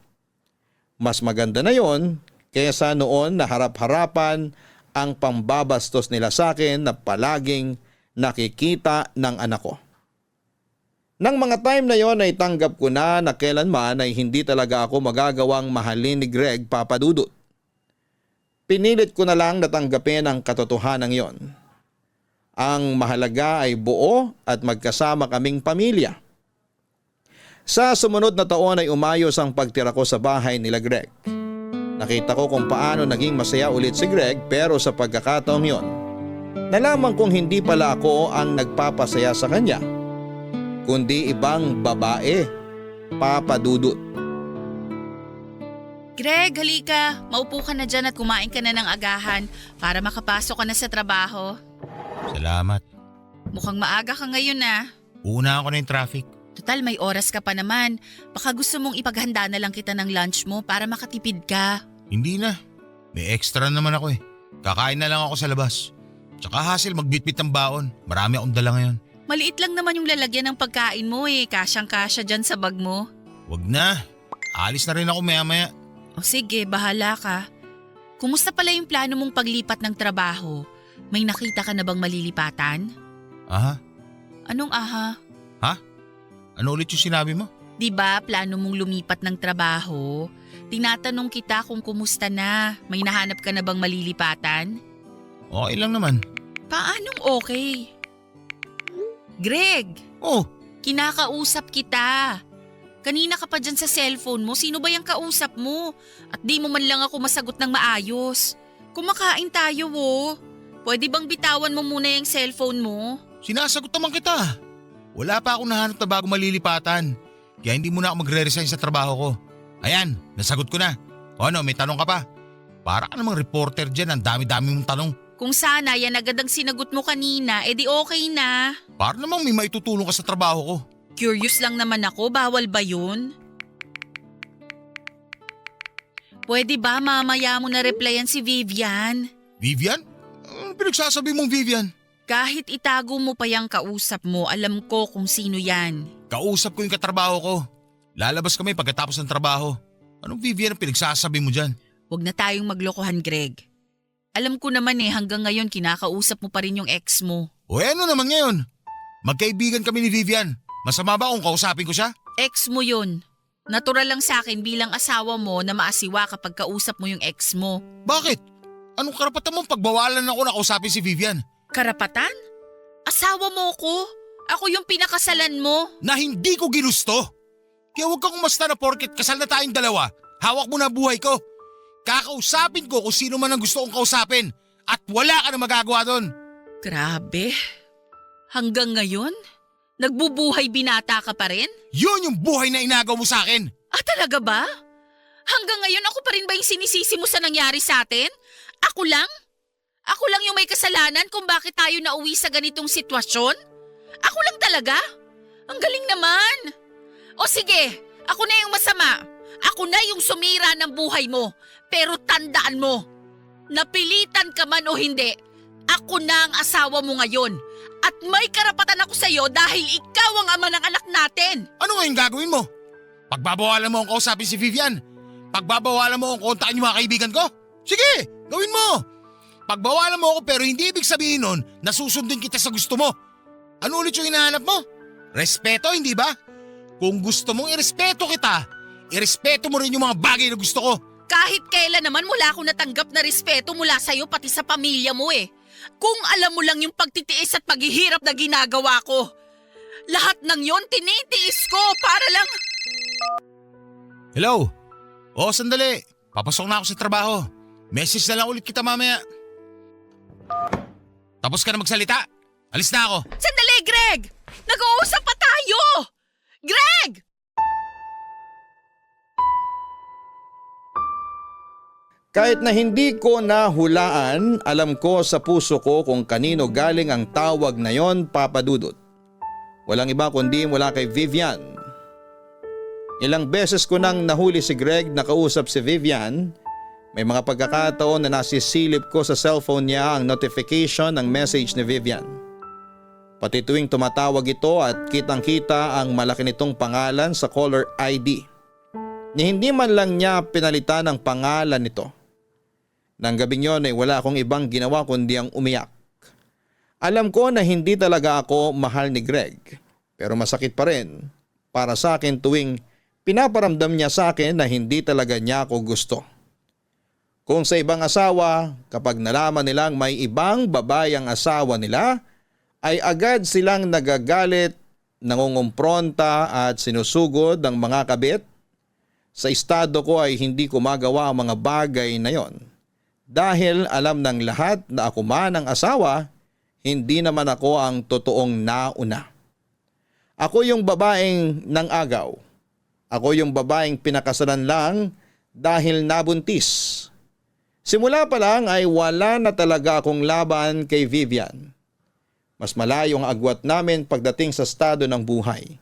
Mas maganda na yon kaysa noon na harap-harapan ang pambabastos nila sa akin na palaging nakikita ng anak ko. Nang mga time na yon ay tanggap ko na kailanman ay hindi talaga ako magagawang mahalin ni Greg, Papa Dudut. Pinilit ko na lang natanggapin ang katotohanan yon. Ang mahalaga ay buo at magkasama kaming pamilya. Sa sumunod na taon ay umayos ang pagtira ko sa bahay nila Greg. Nakita ko kung paano naging masaya ulit si Greg, pero sa pagkakataong yon, nalaman kong hindi pala ako ang nagpapasaya sa kanya, kundi ibang babae, Papa Dudut. Greg, halika. Maupo ka na dyan at kumain ka na ng agahan para makapasok ka na sa trabaho. Salamat. Mukhang maaga ka ngayon ah. Una ako na yung traffic. Total, may oras ka pa naman. Baka gusto mong ipaghanda na lang kita ng lunch mo para makatipid ka. Hindi na. May extra naman ako eh. Kakain na lang ako sa labas. Tsaka hassle magbitbit ng baon. Marami akong dala ngayon. Maliit lang naman yung lalagyan ng pagkain mo eh. Kasyang-kasya dyan sa bag mo. Wag na. Alis na rin ako maya-maya. O sige, bahala ka. Kumusta pala yung plano mong paglipat ng trabaho? May nakita ka na bang malilipatan? Aha? Anong aha? Ha? Ano ulit yung sinabi mo? Di ba plano mong lumipat ng trabaho? Tinatanong kita kung kumusta na. May nahanap ka na bang malilipatan? Okay lang naman. Paanong okay? Greg, Oh, kinakausap kita. Kanina ka pa dyan sa cellphone mo. Sino ba yung kausap mo? At di mo man lang ako masagot ng maayos. Kumakain tayo oh. Pwede bang bitawan mo muna yung cellphone mo? sinasagot naman kita. Wala pa akong nahanap na bago malilipatan. Kaya hindi muna ako magre-resign sa trabaho ko. Ayan, nasagot ko na. O ano, may tanong ka pa? Para ka namang reporter dyan, ang dami-dami mong tanong. Kung sana yan agad ang sinagot mo kanina, edi okay na. Para namang may maitutulong ka sa trabaho ko. Curious lang naman ako, bawal ba yun? Pwede ba mamaya mo na replyan si Vivian? Vivian? Ano pinagsasabi mong Vivian? Kahit itago mo pa yung kausap mo, alam ko kung sino yan. Kausap ko yung katrabaho ko. Lalabas kami pagkatapos ng trabaho. Anong Vivian ang pinagsasabi mo dyan? Huwag na tayong maglokohan, Greg. Alam ko naman hanggang ngayon kinakausap mo pa rin yung ex mo. O ano naman ngayon? Magkaibigan kami ni Vivian. Masama ba kung kausapin ko siya? Ex mo yun. Natural lang sa akin bilang asawa mo na maasiwa kapag kausap mo yung ex mo. Bakit? Anong karapatan mong pagbawalan ako na kausapin si Vivian? Karapatan? Asawa mo ko? Ako yung pinakasalan mo? Na hindi ko ginusto. Kaya huwag kang umasta na porket kasal na tayong dalawa. Hawak mo na buhay ko. Kakausapin ko kung sino man ang gusto kong kausapin. At wala ka na magagawa doon. Grabe. Hanggang ngayon? Nagbubuhay binata ka pa rin? Yun yung buhay na inagaw mo sa akin. Ah, talaga ba? Hanggang ngayon ako pa rin ba yung sinisisi mo sa nangyari sa atin? Ako lang? Ako lang yung may kasalanan kung bakit tayo nauwi sa ganitong sitwasyon? Ako lang talaga? Ang galing naman. O sige, ako na yung masama. Ako na yung sumira ng buhay mo. Pero tandaan mo, napilitan ka man o hindi, ako na ang asawa mo ngayon. At may karapatan ako sa'yo dahil ikaw ang ama ng anak natin. Ano ngayon gagawin mo? Pagbabawalan mo ang kausapin si Vivian? Pagbabawalan mo ang kontakin yung mga kaibigan ko? Sige, gawin mo. Pagbawalan mo ako pero hindi ibig sabihin nun na susundin kita sa gusto mo. Ano ulit yung hinahanap mo? Respeto, hindi ba? Kung gusto mong irespeto kita, irespeto mo rin yung mga bagay na gusto ko. Kahit kailan naman wala akong natanggap na respeto mula sa'yo pati sa pamilya mo eh. Kung alam mo lang yung pagtitiis at paghihirap na ginagawa ko. Lahat ng yon tinitiis ko para lang… Hello? Oo, sandali. Papasok na ako sa trabaho. Message na lang ulit kita mamaya. Tapos ka na magsalita? Alis na ako. Sandali, Greg! Nag-uusap pa tayo! Greg! Kahit na hindi ko nahulaan, alam ko sa puso ko kung kanino galing ang tawag na yon, Papa Dudut. Walang iba kundi mula kay Vivian. Ilang beses ko nang nahuli si Greg na kausap si Vivian. May mga pagkakataon na nasisilip ko sa cellphone niya ang notification ng message ni Vivian. Pati tuwing tumatawag ito at kitang-kita ang malaki nitong pangalan sa caller ID. ni hindi man lang niya pinalitan ang pangalan nito. Nang gabing yon ay wala akong ibang ginawa kundi ang umiyak. Alam ko na hindi talaga ako mahal ni Greg, pero masakit pa rin para sa akin tuwing pinaparamdam niya sa akin na hindi talaga niya ako gusto. Kung sa ibang asawa, kapag nalaman nilang may ibang babae ang asawa nila, ay agad silang nagagalit, nangungumpronta at sinusugod ang mga kabit. Sa estado ko ay hindi ko magawa ang mga bagay na yon. Dahil alam ng lahat na ako man ang asawa, hindi naman ako ang totoong nauna. Ako yung babaeng nang-agaw. Ako yung babaeng pinakasalan lang dahil nabuntis. Simula pa lang ay wala na talaga akong laban kay Vivian. Mas malayo ang agwat namin pagdating sa estado ng buhay.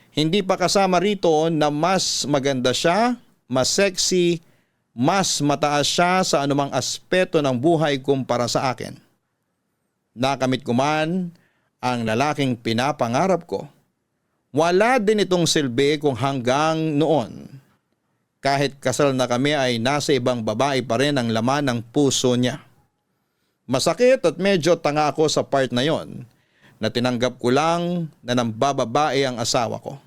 Hindi pa kasama rito na mas maganda siya, mas sexy, mas mataas siya sa anumang aspeto ng buhay kumpara sa akin. Nakamit ko man ang lalaking pinapangarap ko. Wala din itong silbi kung hanggang noon. Kahit kasal na kami ay nasa ibang babae pa rin ang laman ng puso niya. Masakit at medyo tanga ako sa part na yon na tinanggap ko lang na nambababae ang asawa ko.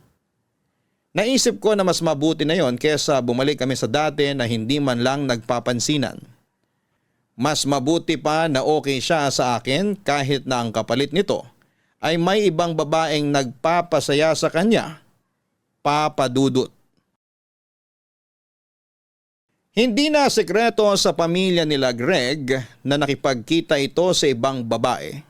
Naisip ko na mas mabuti na yon kesa bumalik kami sa dati na hindi man lang nagpapansinan. Mas mabuti pa na okay siya sa akin kahit na ang kapalit nito ay may ibang babaeng nagpapasaya sa kanya, papadudot. Hindi na sekreto sa pamilya nila Greg na nakipagkita ito sa ibang babae.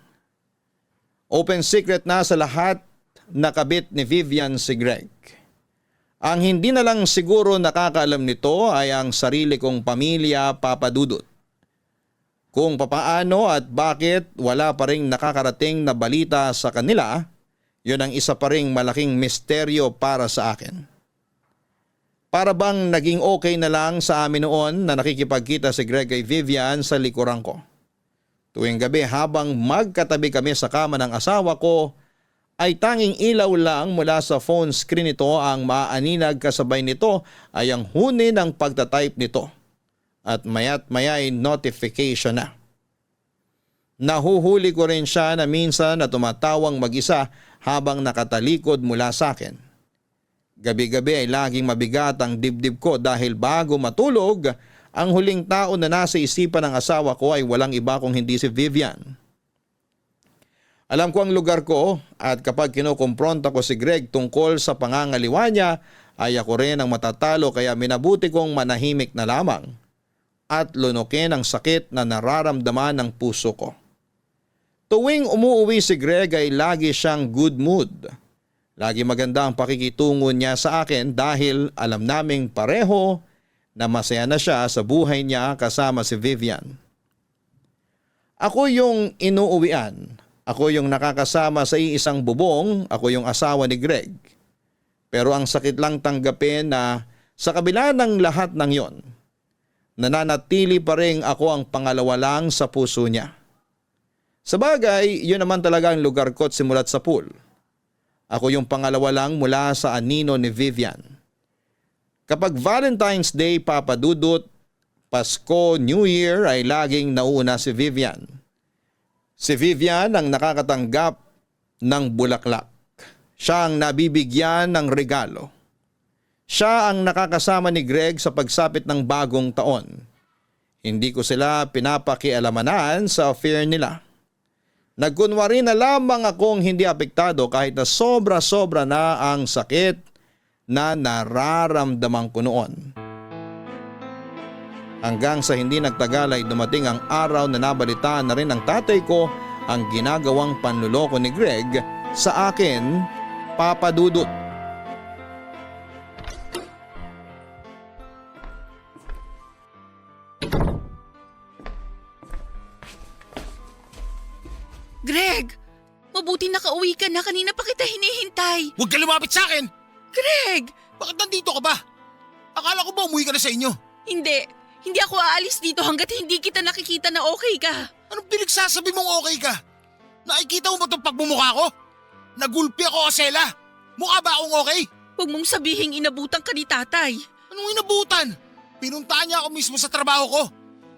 Open secret na sa lahat na kabit ni Vivian si Greg. Ang hindi na lang siguro nakakaalam nito ay ang sarili kong pamilya, papadudot. Kung papaano at bakit wala pa ring nakakarating na balita sa kanila, yun ang isa pa ring malaking misteryo para sa akin. Para bang naging okay na lang sa amin noon na nakikipagkita si Greg kay Vivian sa likuran ko. Tuwing gabi habang magkatabi kami sa kama ng asawa ko, ay tanging ilaw lang mula sa phone screen nito ang maaninag kasabay nito ay ang huni ng pagtatype nito. At maya't maya ay notification na. Nahuhuli ko rin siya na minsan na tumatawang mag-isa habang nakatalikod mula sa akin. Gabi-gabi ay laging mabigat ang dibdib ko dahil bago matulog, ang huling tao na nasa isipan ng asawa ko ay walang iba kung hindi si Vivian. Alam ko ang lugar ko at kapag kinukumpronta ko si Greg tungkol sa pangangaliwa niya, ay ako rin ang matatalo kaya minabuti kong manahimik na lamang at lunukin ang sakit na nararamdaman ng puso ko. Tuwing umuuwi si Greg ay lagi siyang good mood. Lagi maganda ang pakikitungo niya sa akin dahil alam naming pareho na masaya na siya sa buhay niya kasama si Vivian. Ako yung inuuwian. Ako yung nakakasama sa iisang bubong. Ako yung asawa ni Greg. Pero ang sakit lang tanggapin na sa kabila ng lahat ng yon, nananatili pa rin ako ang pangalawa lang sa puso niya. Sabagay, yun naman talaga ang lugar ko at simulat sa pool. Ako yung pangalawa lang mula sa anino ni Vivian. Kapag Valentine's Day, papadudot, Pasko, New Year ay laging nauuna si Vivian. Si Vivian ang nakakatanggap ng bulaklak. Siya ang nabibigyan ng regalo. Siya ang nakakasama ni Greg sa pagsapit ng bagong taon. Hindi ko sila pinapakialamanan sa affair nila. Nagkunwari na lamang akong hindi apektado kahit na sobra-sobra na ang sakit na nararamdaman ko noon. Hanggang sa hindi nagtagal ay dumating ang araw na nabalitaan na rin ng tatay ko ang ginagawang panluloko ni Greg sa akin, papadudot. Greg, mabuti nakauwi ka na. Kanina pa kita hinihintay. Huwag ka lumapit sa akin! Greg! Bakit nandito ka ba? Akala ko ba umuwi ka na sa inyo? Hindi ako aalis dito hanggat hindi kita nakikita na okay ka. Anong pinagsasabi mong okay ka? Nakikita mo ba itong pagmumukha ko? Nagulpi ako, Osela. Mukha ba akong okay? Huwag mong sabihing inabutan ka ni tatay. Anong inabutan? Pinuntahan niya ako mismo sa trabaho ko.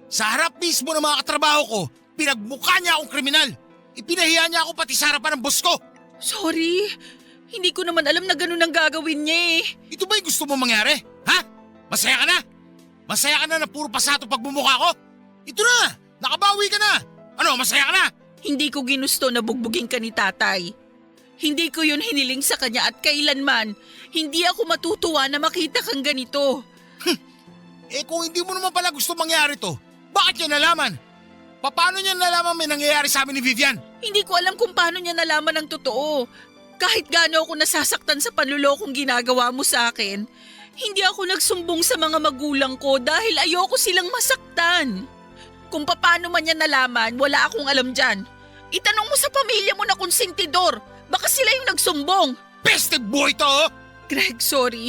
Sa harap mismo ng mga katrabaho ko, pinagmukha niya akong kriminal. Ipinahiya niya ako pati sa harapan ng boss ko. Sorry, hindi ko naman alam na ganun ang gagawin niya eh. Ito ba yung gusto mo mangyari? Ha? Masaya ka na? Masaya ka na puro pasato pagmumukha ko? Ito na! Nakabawi ka na! Ano, masaya ka na? Hindi ko ginusto na bugbugin ka ni tatay. Hindi ko yun hiniling sa kanya at kailanman. Hindi ako matutuwa na makita kang ganito. Eh kung hindi mo naman pala gusto mangyari to, bakit niya nalaman? Paano niya nalaman may nangyayari sa amin ni Vivian? Hindi ko alam kung paano niya nalaman ang totoo. Kahit gaano ako nasasaktan sa panlulokong ginagawa mo sa akin, hindi ako nagsumbong sa mga magulang ko dahil ayoko silang masaktan. Kung paano man niya nalaman, wala akong alam dyan. Itanong mo sa pamilya mo na konsentidor. Baka sila yung nagsumbong. Peste boy to! Oh! Greg, sorry.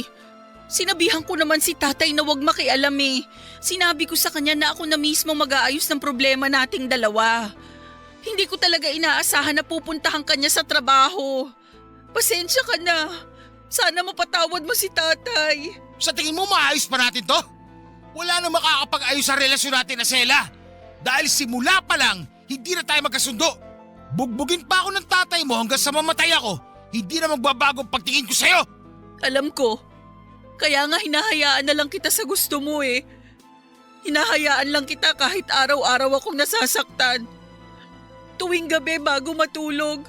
Sinabihan ko naman si tatay na wag makialam eh. Sinabi ko sa kanya na ako na mismo mag-aayos ng problema nating dalawa. Hindi ko talaga inaasahan na pupuntahan kanya sa trabaho. Pasensya ka na. Sana mapatawad mo si tatay. Sa tingin mo maayos pa natin to? Wala na makakapag-ayos sa relasyon natin na Sela. Dahil simula pa lang, hindi na tayo magkasundo. Bugbugin pa ako ng tatay mo hanggang sa mamatay ako. Hindi na magbabago ang pagtingin ko sa'yo. Alam ko. Kaya nga hinahayaan na lang kita sa gusto mo eh. Hinahayaan lang kita kahit araw-araw akong nasasaktan. Tuwing gabi bago matulog,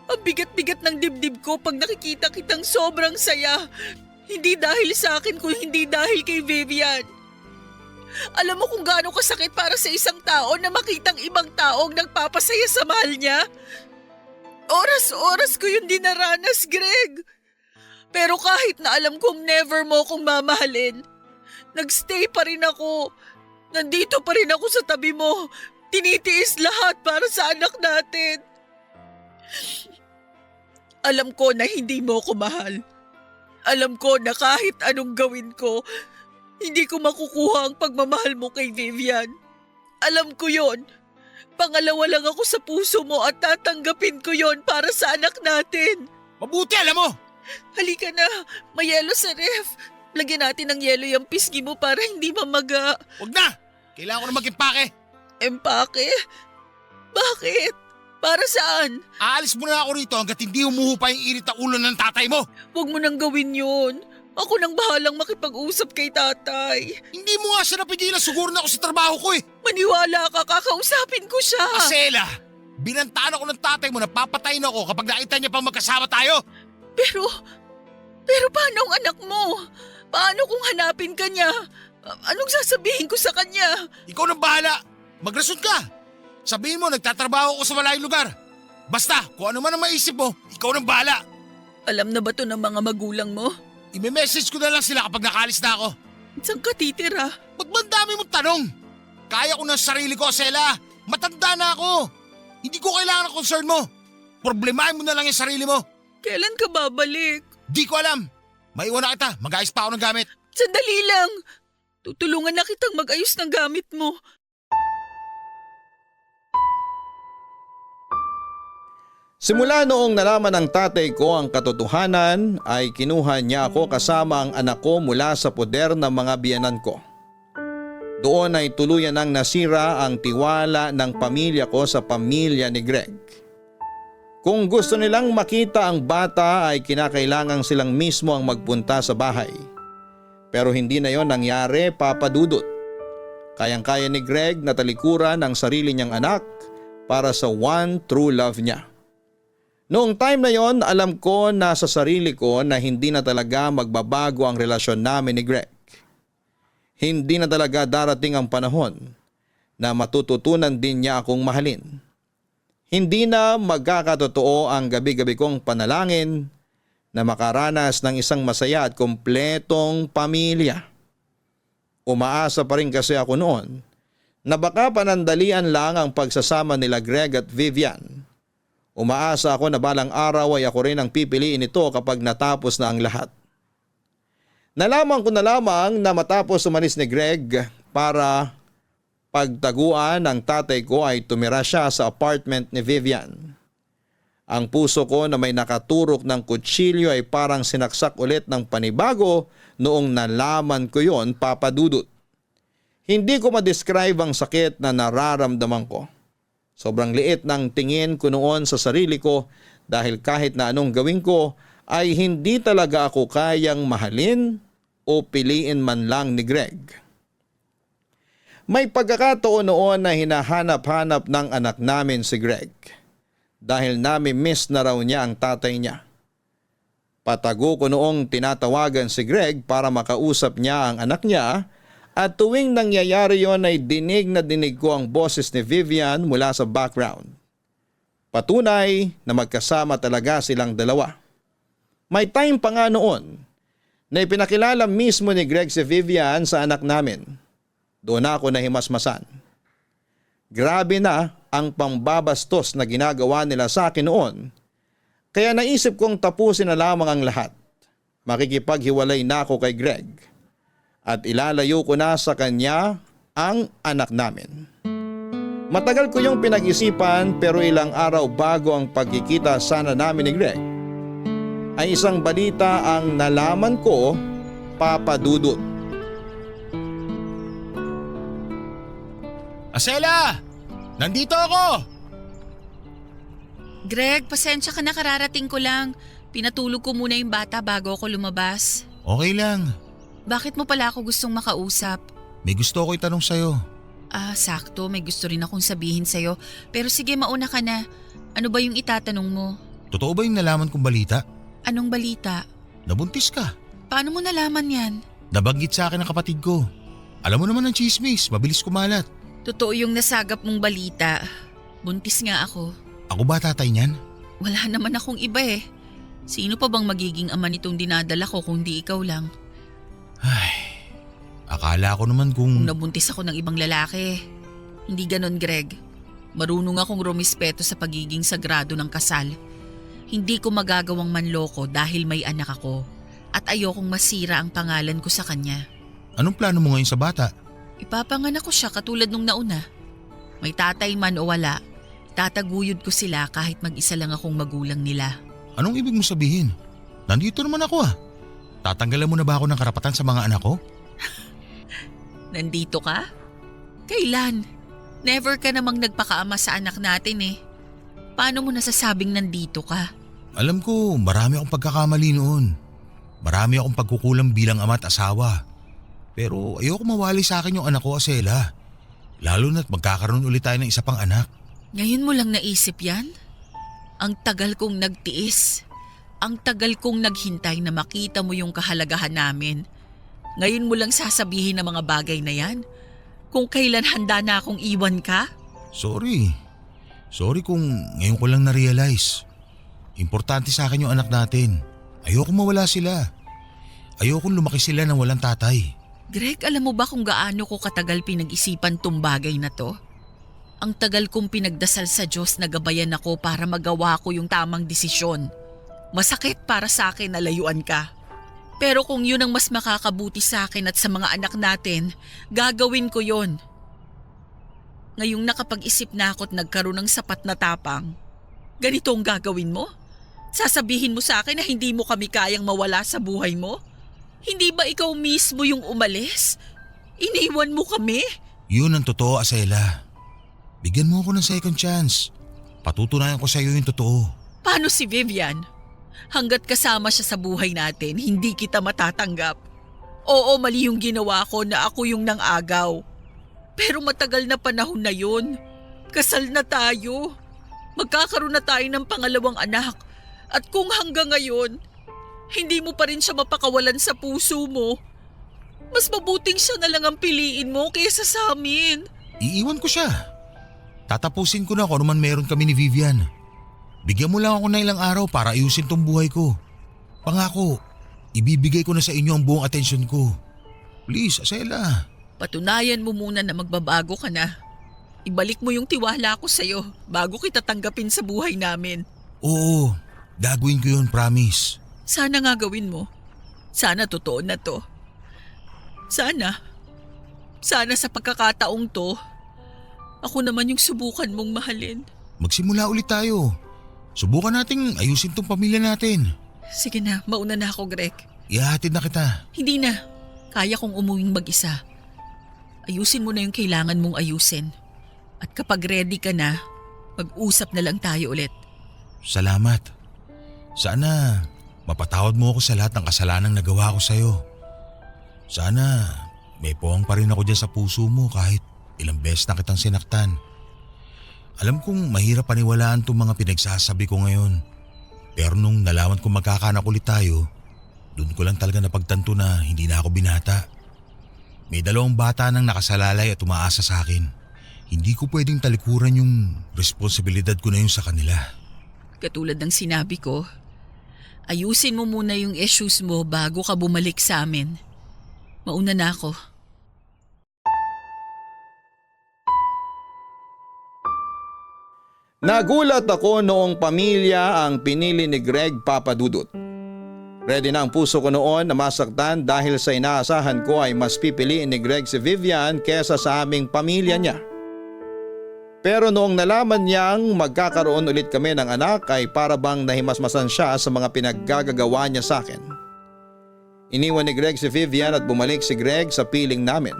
ang bigat-bigat ng dibdib ko pag nakikita kitang sobrang saya. Hindi dahil sa akin kung hindi dahil kay Vivian. Alam mo kung gaano kasakit para sa isang tao na makitang ibang taong nagpapasaya sa mahal niya? Oras-oras ko yung dinaranas, Greg. Pero kahit na alam kong never mo akong mamahalin, nagstay pa rin ako. Nandito pa rin ako sa tabi mo. Tinitiis lahat para sa anak natin. Alam ko na hindi mo ako mahal. Alam ko na kahit anong gawin ko, hindi ko makukuha ang pagmamahal mo kay Vivian. Alam ko yon. Pangalawa lang ako sa puso mo at tatanggapin ko yon para sa anak natin. Mabuti alam mo! Halika na, may yelo sa ref. Lagyan natin ng yelo yung pisngi mo para hindi mamaga. Huwag na! Kailangan ko na mag-impake. Empake? Bakit? Para saan? Aalis muna ako rito hanggat hindi humuhupa yung init na ulo ng tatay mo. Huwag mo nang gawin yun. Ako nang bahalang makipag-usap kay tatay. Hindi mo nga siya napigilan, siguro na ako sa trabaho ko eh. Maniwala ka, kakausapin ko siya. Asela, binantaan ako ng tatay mo na papatayin ako kapag nakita niya pang magkasama tayo. Pero paano ang anak mo? Paano kung hanapin ka niya? Anong sasabihin ko sa kanya? Ikaw nang bahala. Magrason ka. Sabihin mo, nagtatrabaho ako sa malayong lugar. Basta, kung ano man ang maisip mo, ikaw nang bahala. Alam na ba to ng mga magulang mo? I-message ko na lang sila kapag nakalis na ako. Saan ka titira? Ba't ba ang dami mong tanong? Kaya ko ng sarili ko, Asela. Matanda na ako. Hindi ko kailangan ng concern mo. Problemahin mo na lang yung sarili mo. Kailan ka babalik? Di ko alam. Maiwan na kita. Mag-ayos pa ako ng gamit. Sandali lang. Tutulungan na kitang mag-ayos ng gamit mo. Simula noong nalaman ng tatay ko ang katotohanan ay kinuha niya ako kasama ang anak ko mula sa poder ng mga biyenan ko. Doon ay tuluyan nang nasira ang tiwala ng pamilya ko sa pamilya ni Greg. Kung gusto nilang makita ang bata ay kinakailangan silang mismo ang magpunta sa bahay. Pero hindi na yon nangyari, Papa Dudut. Kayang-kaya ni Greg na talikuran ang sarili niyang anak para sa one true love niya. Noong time na yon, alam ko na sa sarili ko na hindi na talaga magbabago ang relasyon namin ni Greg. Hindi na talaga darating ang panahon na matututunan din niya akong mahalin. Hindi na magkakatotoo ang gabi-gabi kong panalangin na makaranas ng isang masaya at kumpletong pamilya. Umaasa pa rin kasi ako noon na baka panandalian lang ang pagsasama nila Greg at Vivian. Umaasa ako na balang araw ay ako rin ang pipiliin nito kapag natapos na ang lahat. Nalaman ko na lamang na matapos umalis ni Greg para pagtaguan ng tatay ko ay tumira siya sa apartment ni Vivian. Ang puso ko na may nakaturok ng kutsilyo ay parang sinaksak ulit ng panibago noong nalaman ko yon, Papa Dudut. Hindi ko ma-describe ang sakit na nararamdaman ko. Sobrang liit ng tingin ko noon sa sarili ko dahil kahit na anong gawin ko ay hindi talaga ako kayang mahalin o piliin man lang ni Greg. May pagkakataon noon na hinahanap-hanap ng anak namin si Greg dahil nami-miss na raw niya ang tatay niya. Patago ko noong tinatawagan si Greg para makausap niya ang anak niya at tuwing nangyayari yon ay dinig na dinig ko ang boses ni Vivian mula sa background. Patunay na magkasama talaga silang dalawa. May time pa nga noon na ipinakilala mismo ni Greg si Vivian sa anak namin. Doon ako nahimasmasan. Grabe na ang pambabastos na ginagawa nila sa akin noon. Kaya naisip kong tapusin na lamang ang lahat. Makikipaghiwalay na ako kay Greg. At ilalayo ko na sa kanya ang anak namin. Matagal ko yung pinag-isipan pero ilang araw bago ang pagkikita sana namin ni Greg ay isang balita ang nalaman ko, Papa Dudut. Asela! Nandito ako! Greg, pasensya ka na, kararating ko lang. Pinatulog ko muna yung bata bago ako lumabas. Okay lang. Bakit mo pala ako gustong makausap? May gusto ko itanong sa'yo. Sakto, may gusto rin akong sabihin sa'yo. Pero sige, mauna ka na. Ano ba yung itatanong mo? Totoo ba yung nalaman kong balita? Anong balita? Nabuntis ka. Paano mo nalaman yan? Nabanggit sa akin ng kapatid ko. Alam mo naman ang chismis, mabilis kumalat. Totoo yung nasagap mong balita. Buntis nga ako. Ako ba tatay niyan? Wala naman akong iba eh. Sino pa bang magiging ama nitong dinadala ko kung di ikaw lang? Ay, akala ko naman kung... Nabuntis ako ng ibang lalaki. Hindi ganon, Greg. Marunong akong rumispeto sa pagiging sagrado ng kasal. Hindi ko magagawang manloko dahil may anak ako at ayokong masira ang pangalan ko sa kanya. Anong plano mo ngayon sa bata? Ipapanganak ko siya katulad nung nauna. May tatay man o wala, tataguyod ko sila kahit mag-isa lang akong magulang nila. Anong ibig mo sabihin? Nandito naman ako ah. Tatanggalan mo na ba ako ng karapatan sa mga anak ko? Nandito ka? Kailan? Never ka namang nagpakaama sa anak natin eh. Paano mo nasasabing nandito ka? Alam ko, marami akong pagkakamali noon. Marami akong pagkukulang bilang ama at asawa. Pero ayoko mawali sa akin yung anak ko, Asela. Lalo na't magkakaroon ulit tayo ng isa pang anak. Ngayon mo lang naisip yan? Ang tagal kong nagtiis. Ang tagal kong naghintay na makita mo yung kahalagahan namin. Ngayon mo lang sasabihin ng mga bagay na yan? Kung kailan handa na akong iwan ka? Sorry. Sorry kung ngayon ko lang na-realize. Importante sa akin yung anak natin. Ayoko mawala sila. Ayoko lumaki sila nang walang tatay. Greg, alam mo ba kung gaano ko katagal pinag-isipan tong bagay na to? Ang tagal kong pinagdasal sa Diyos na gabayan ako para magawa ko yung tamang desisyon. Masakit para sa akin na layuan ka. Pero kung yun ang mas makakabuti sa akin at sa mga anak natin, gagawin ko yon. Ngayong nakapag-isip na ako at nagkaroon ng sapat na tapang, ganito ang gagawin mo? Sasabihin mo sa akin na hindi mo kami kayang mawala sa buhay mo? Hindi ba ikaw mismo yung umalis? Iniwan mo kami? Yun ang totoo, Asela. Bigyan mo ako ng second chance. Patutunayan ko sa iyo yung totoo. Paano si Vivian? Hanggat kasama siya sa buhay natin, hindi kita matatanggap. Oo, mali yung ginawa ko na ako yung nang-agaw. Pero matagal na panahon na yun. Kasal na tayo. Magkakaroon na tayo ng pangalawang anak. At kung hanggang ngayon, hindi mo pa rin siya mapakawalan sa puso mo, mas mabuting siya na lang ang piliin mo kaysa sa amin. Iiwan ko siya. Tatapusin ko na kung ano man meron kami ni Vivian. Bigyan mo lang ako na ilang araw para ayusin tong buhay ko. Pangako, ibibigay ko na sa inyo ang buong atensyon ko. Please, Asela. Patunayan mo muna na magbabago ka na. Ibalik mo yung tiwala ko sa'yo bago kita tanggapin sa buhay namin. Oo, gagawin ko yun, promise. Sana nga gawin mo. Sana totoo na to. Sana sa pagkakataong to, ako naman yung subukan mong mahalin. Magsimula ulit tayo. Subukan nating ayusin tong pamilya natin. Sige na, mauna na ako, Greg. Ihahatid na kita. Hindi na. Kaya kong umuwing mag-isa. Ayusin mo na yung kailangan mong ayusin. At kapag ready ka na, mag-usap na lang tayo ulit. Salamat. Sana mapatawad mo ako sa lahat ng kasalanang nagawa ko sa'yo. Sana may puwang pa rin ako dyan sa puso mo kahit ilang beses na kitang sinaktan. Alam kong mahirap paniwalaan itong mga pinagsasabi ko ngayon. Pero nung nalaman kong magkakaanak ulit tayo, doon ko lang talaga napagtanto na hindi na ako binata. May 2 bata nang nakasalalay at umaasa sa akin. Hindi ko pwedeng talikuran yung responsibilidad ko na yun sa kanila. Katulad ng sinabi ko, ayusin mo muna yung issues mo bago ka bumalik sa amin. Mauna na ako. Nagulat ako noong pamilya ang pinili ni Greg Papadudut. Ready na ang puso ko noon na masaktan dahil sa inaasahan ko ay mas pipiliin ni Greg si Vivian kesa sa aming pamilya niya. Pero noong nalaman niyang magkakaroon ulit kami ng anak ay para bang nahimasmasan siya sa mga pinaggagawa niya sa akin. Iniwan ni Greg si Vivian at bumalik si Greg sa piling namin.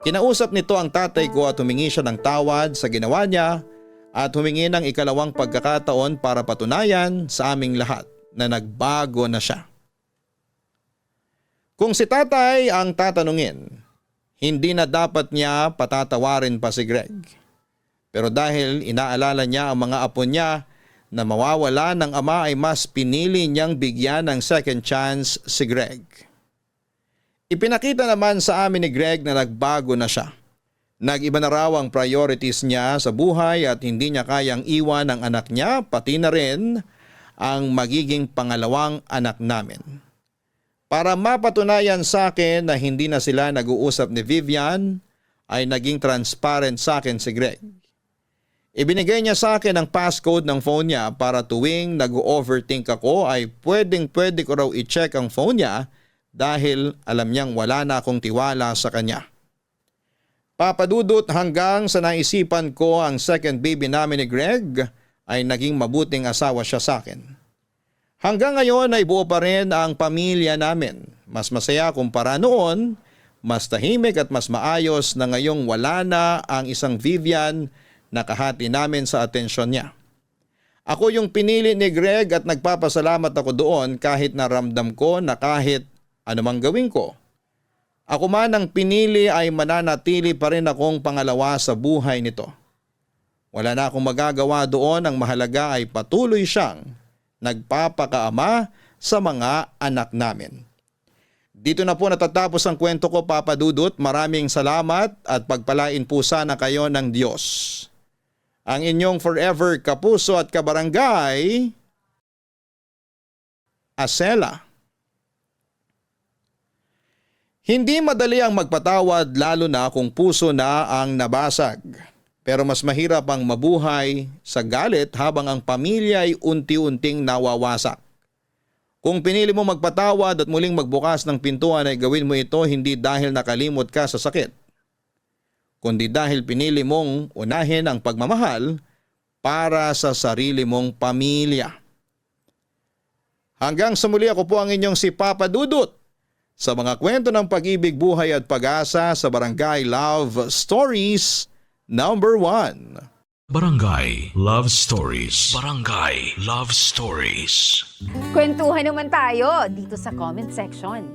Kinausap nito ang tatay ko at humingi siya ng tawad sa ginawa niya at humingi ng ikalawang pagkakataon para patunayan sa aming lahat na nagbago na siya. Kung si tatay ang tatanungin, hindi na dapat niya patatawarin pa si Greg. Pero dahil inaalala niya ang mga apo niya na mawawala ng ama ay mas pinili niyang bigyan ng second chance si Greg. Ipinakita naman sa amin ni Greg na nagbago na siya. Nag-iba na raw ang priorities niya sa buhay at hindi niya kayang iwan ang anak niya pati na rin ang magiging pangalawang anak namin. Para mapatunayan sa akin na hindi na sila nag-uusap ni Vivian ay naging transparent sa akin si Greg. Ibinigay niya sa akin ang passcode ng phone niya para tuwing nag-overthink ako ay pwede ko raw i-check ang phone niya dahil alam niyang wala na akong tiwala sa kanya. Papadudot hanggang sa naisipan ko ang second baby namin ni Greg ay naging mabuting asawa siya sa akin. Hanggang ngayon ay buo pa rin ang pamilya namin. Mas masaya kumpara noon, mas tahimik at mas maayos na ngayong wala na ang isang Vivian na kahati namin sa atensyon niya. Ako yung pinili ni Greg at nagpapasalamat ako doon kahit naramdam ko na kahit anumang gawin ko. Ako man ang pinili ay mananatili pa rin akong pangalawa sa buhay nito. Wala na akong magagawa doon, ang mahalaga ay patuloy siyang nagpapakaama sa mga anak namin. Dito na po natatapos ang kwento ko, Papa Dudut. Maraming salamat at pagpalain po sana kayo ng Diyos. Ang inyong forever kapuso at kabarangay, Acela. Hindi madali ang magpatawad lalo na kung puso na ang nabasag. Pero mas mahirap ang mabuhay sa galit habang ang pamilya ay unti-unting nawawasak. Kung pinili mo magpatawad at muling magbukas ng pintuan ay gawin mo ito hindi dahil nakalimot ka sa sakit, kundi dahil pinili mong unahin ang pagmamahal para sa sarili mong pamilya. Hanggang sa muli, ako po ang inyong si Papa Dudut sa mga kwento ng pag-ibig, buhay at pag-asa sa Barangay Love Stories number 1. Barangay Love Stories. Barangay Love Stories. Kwentuhan naman tayo dito sa comment section.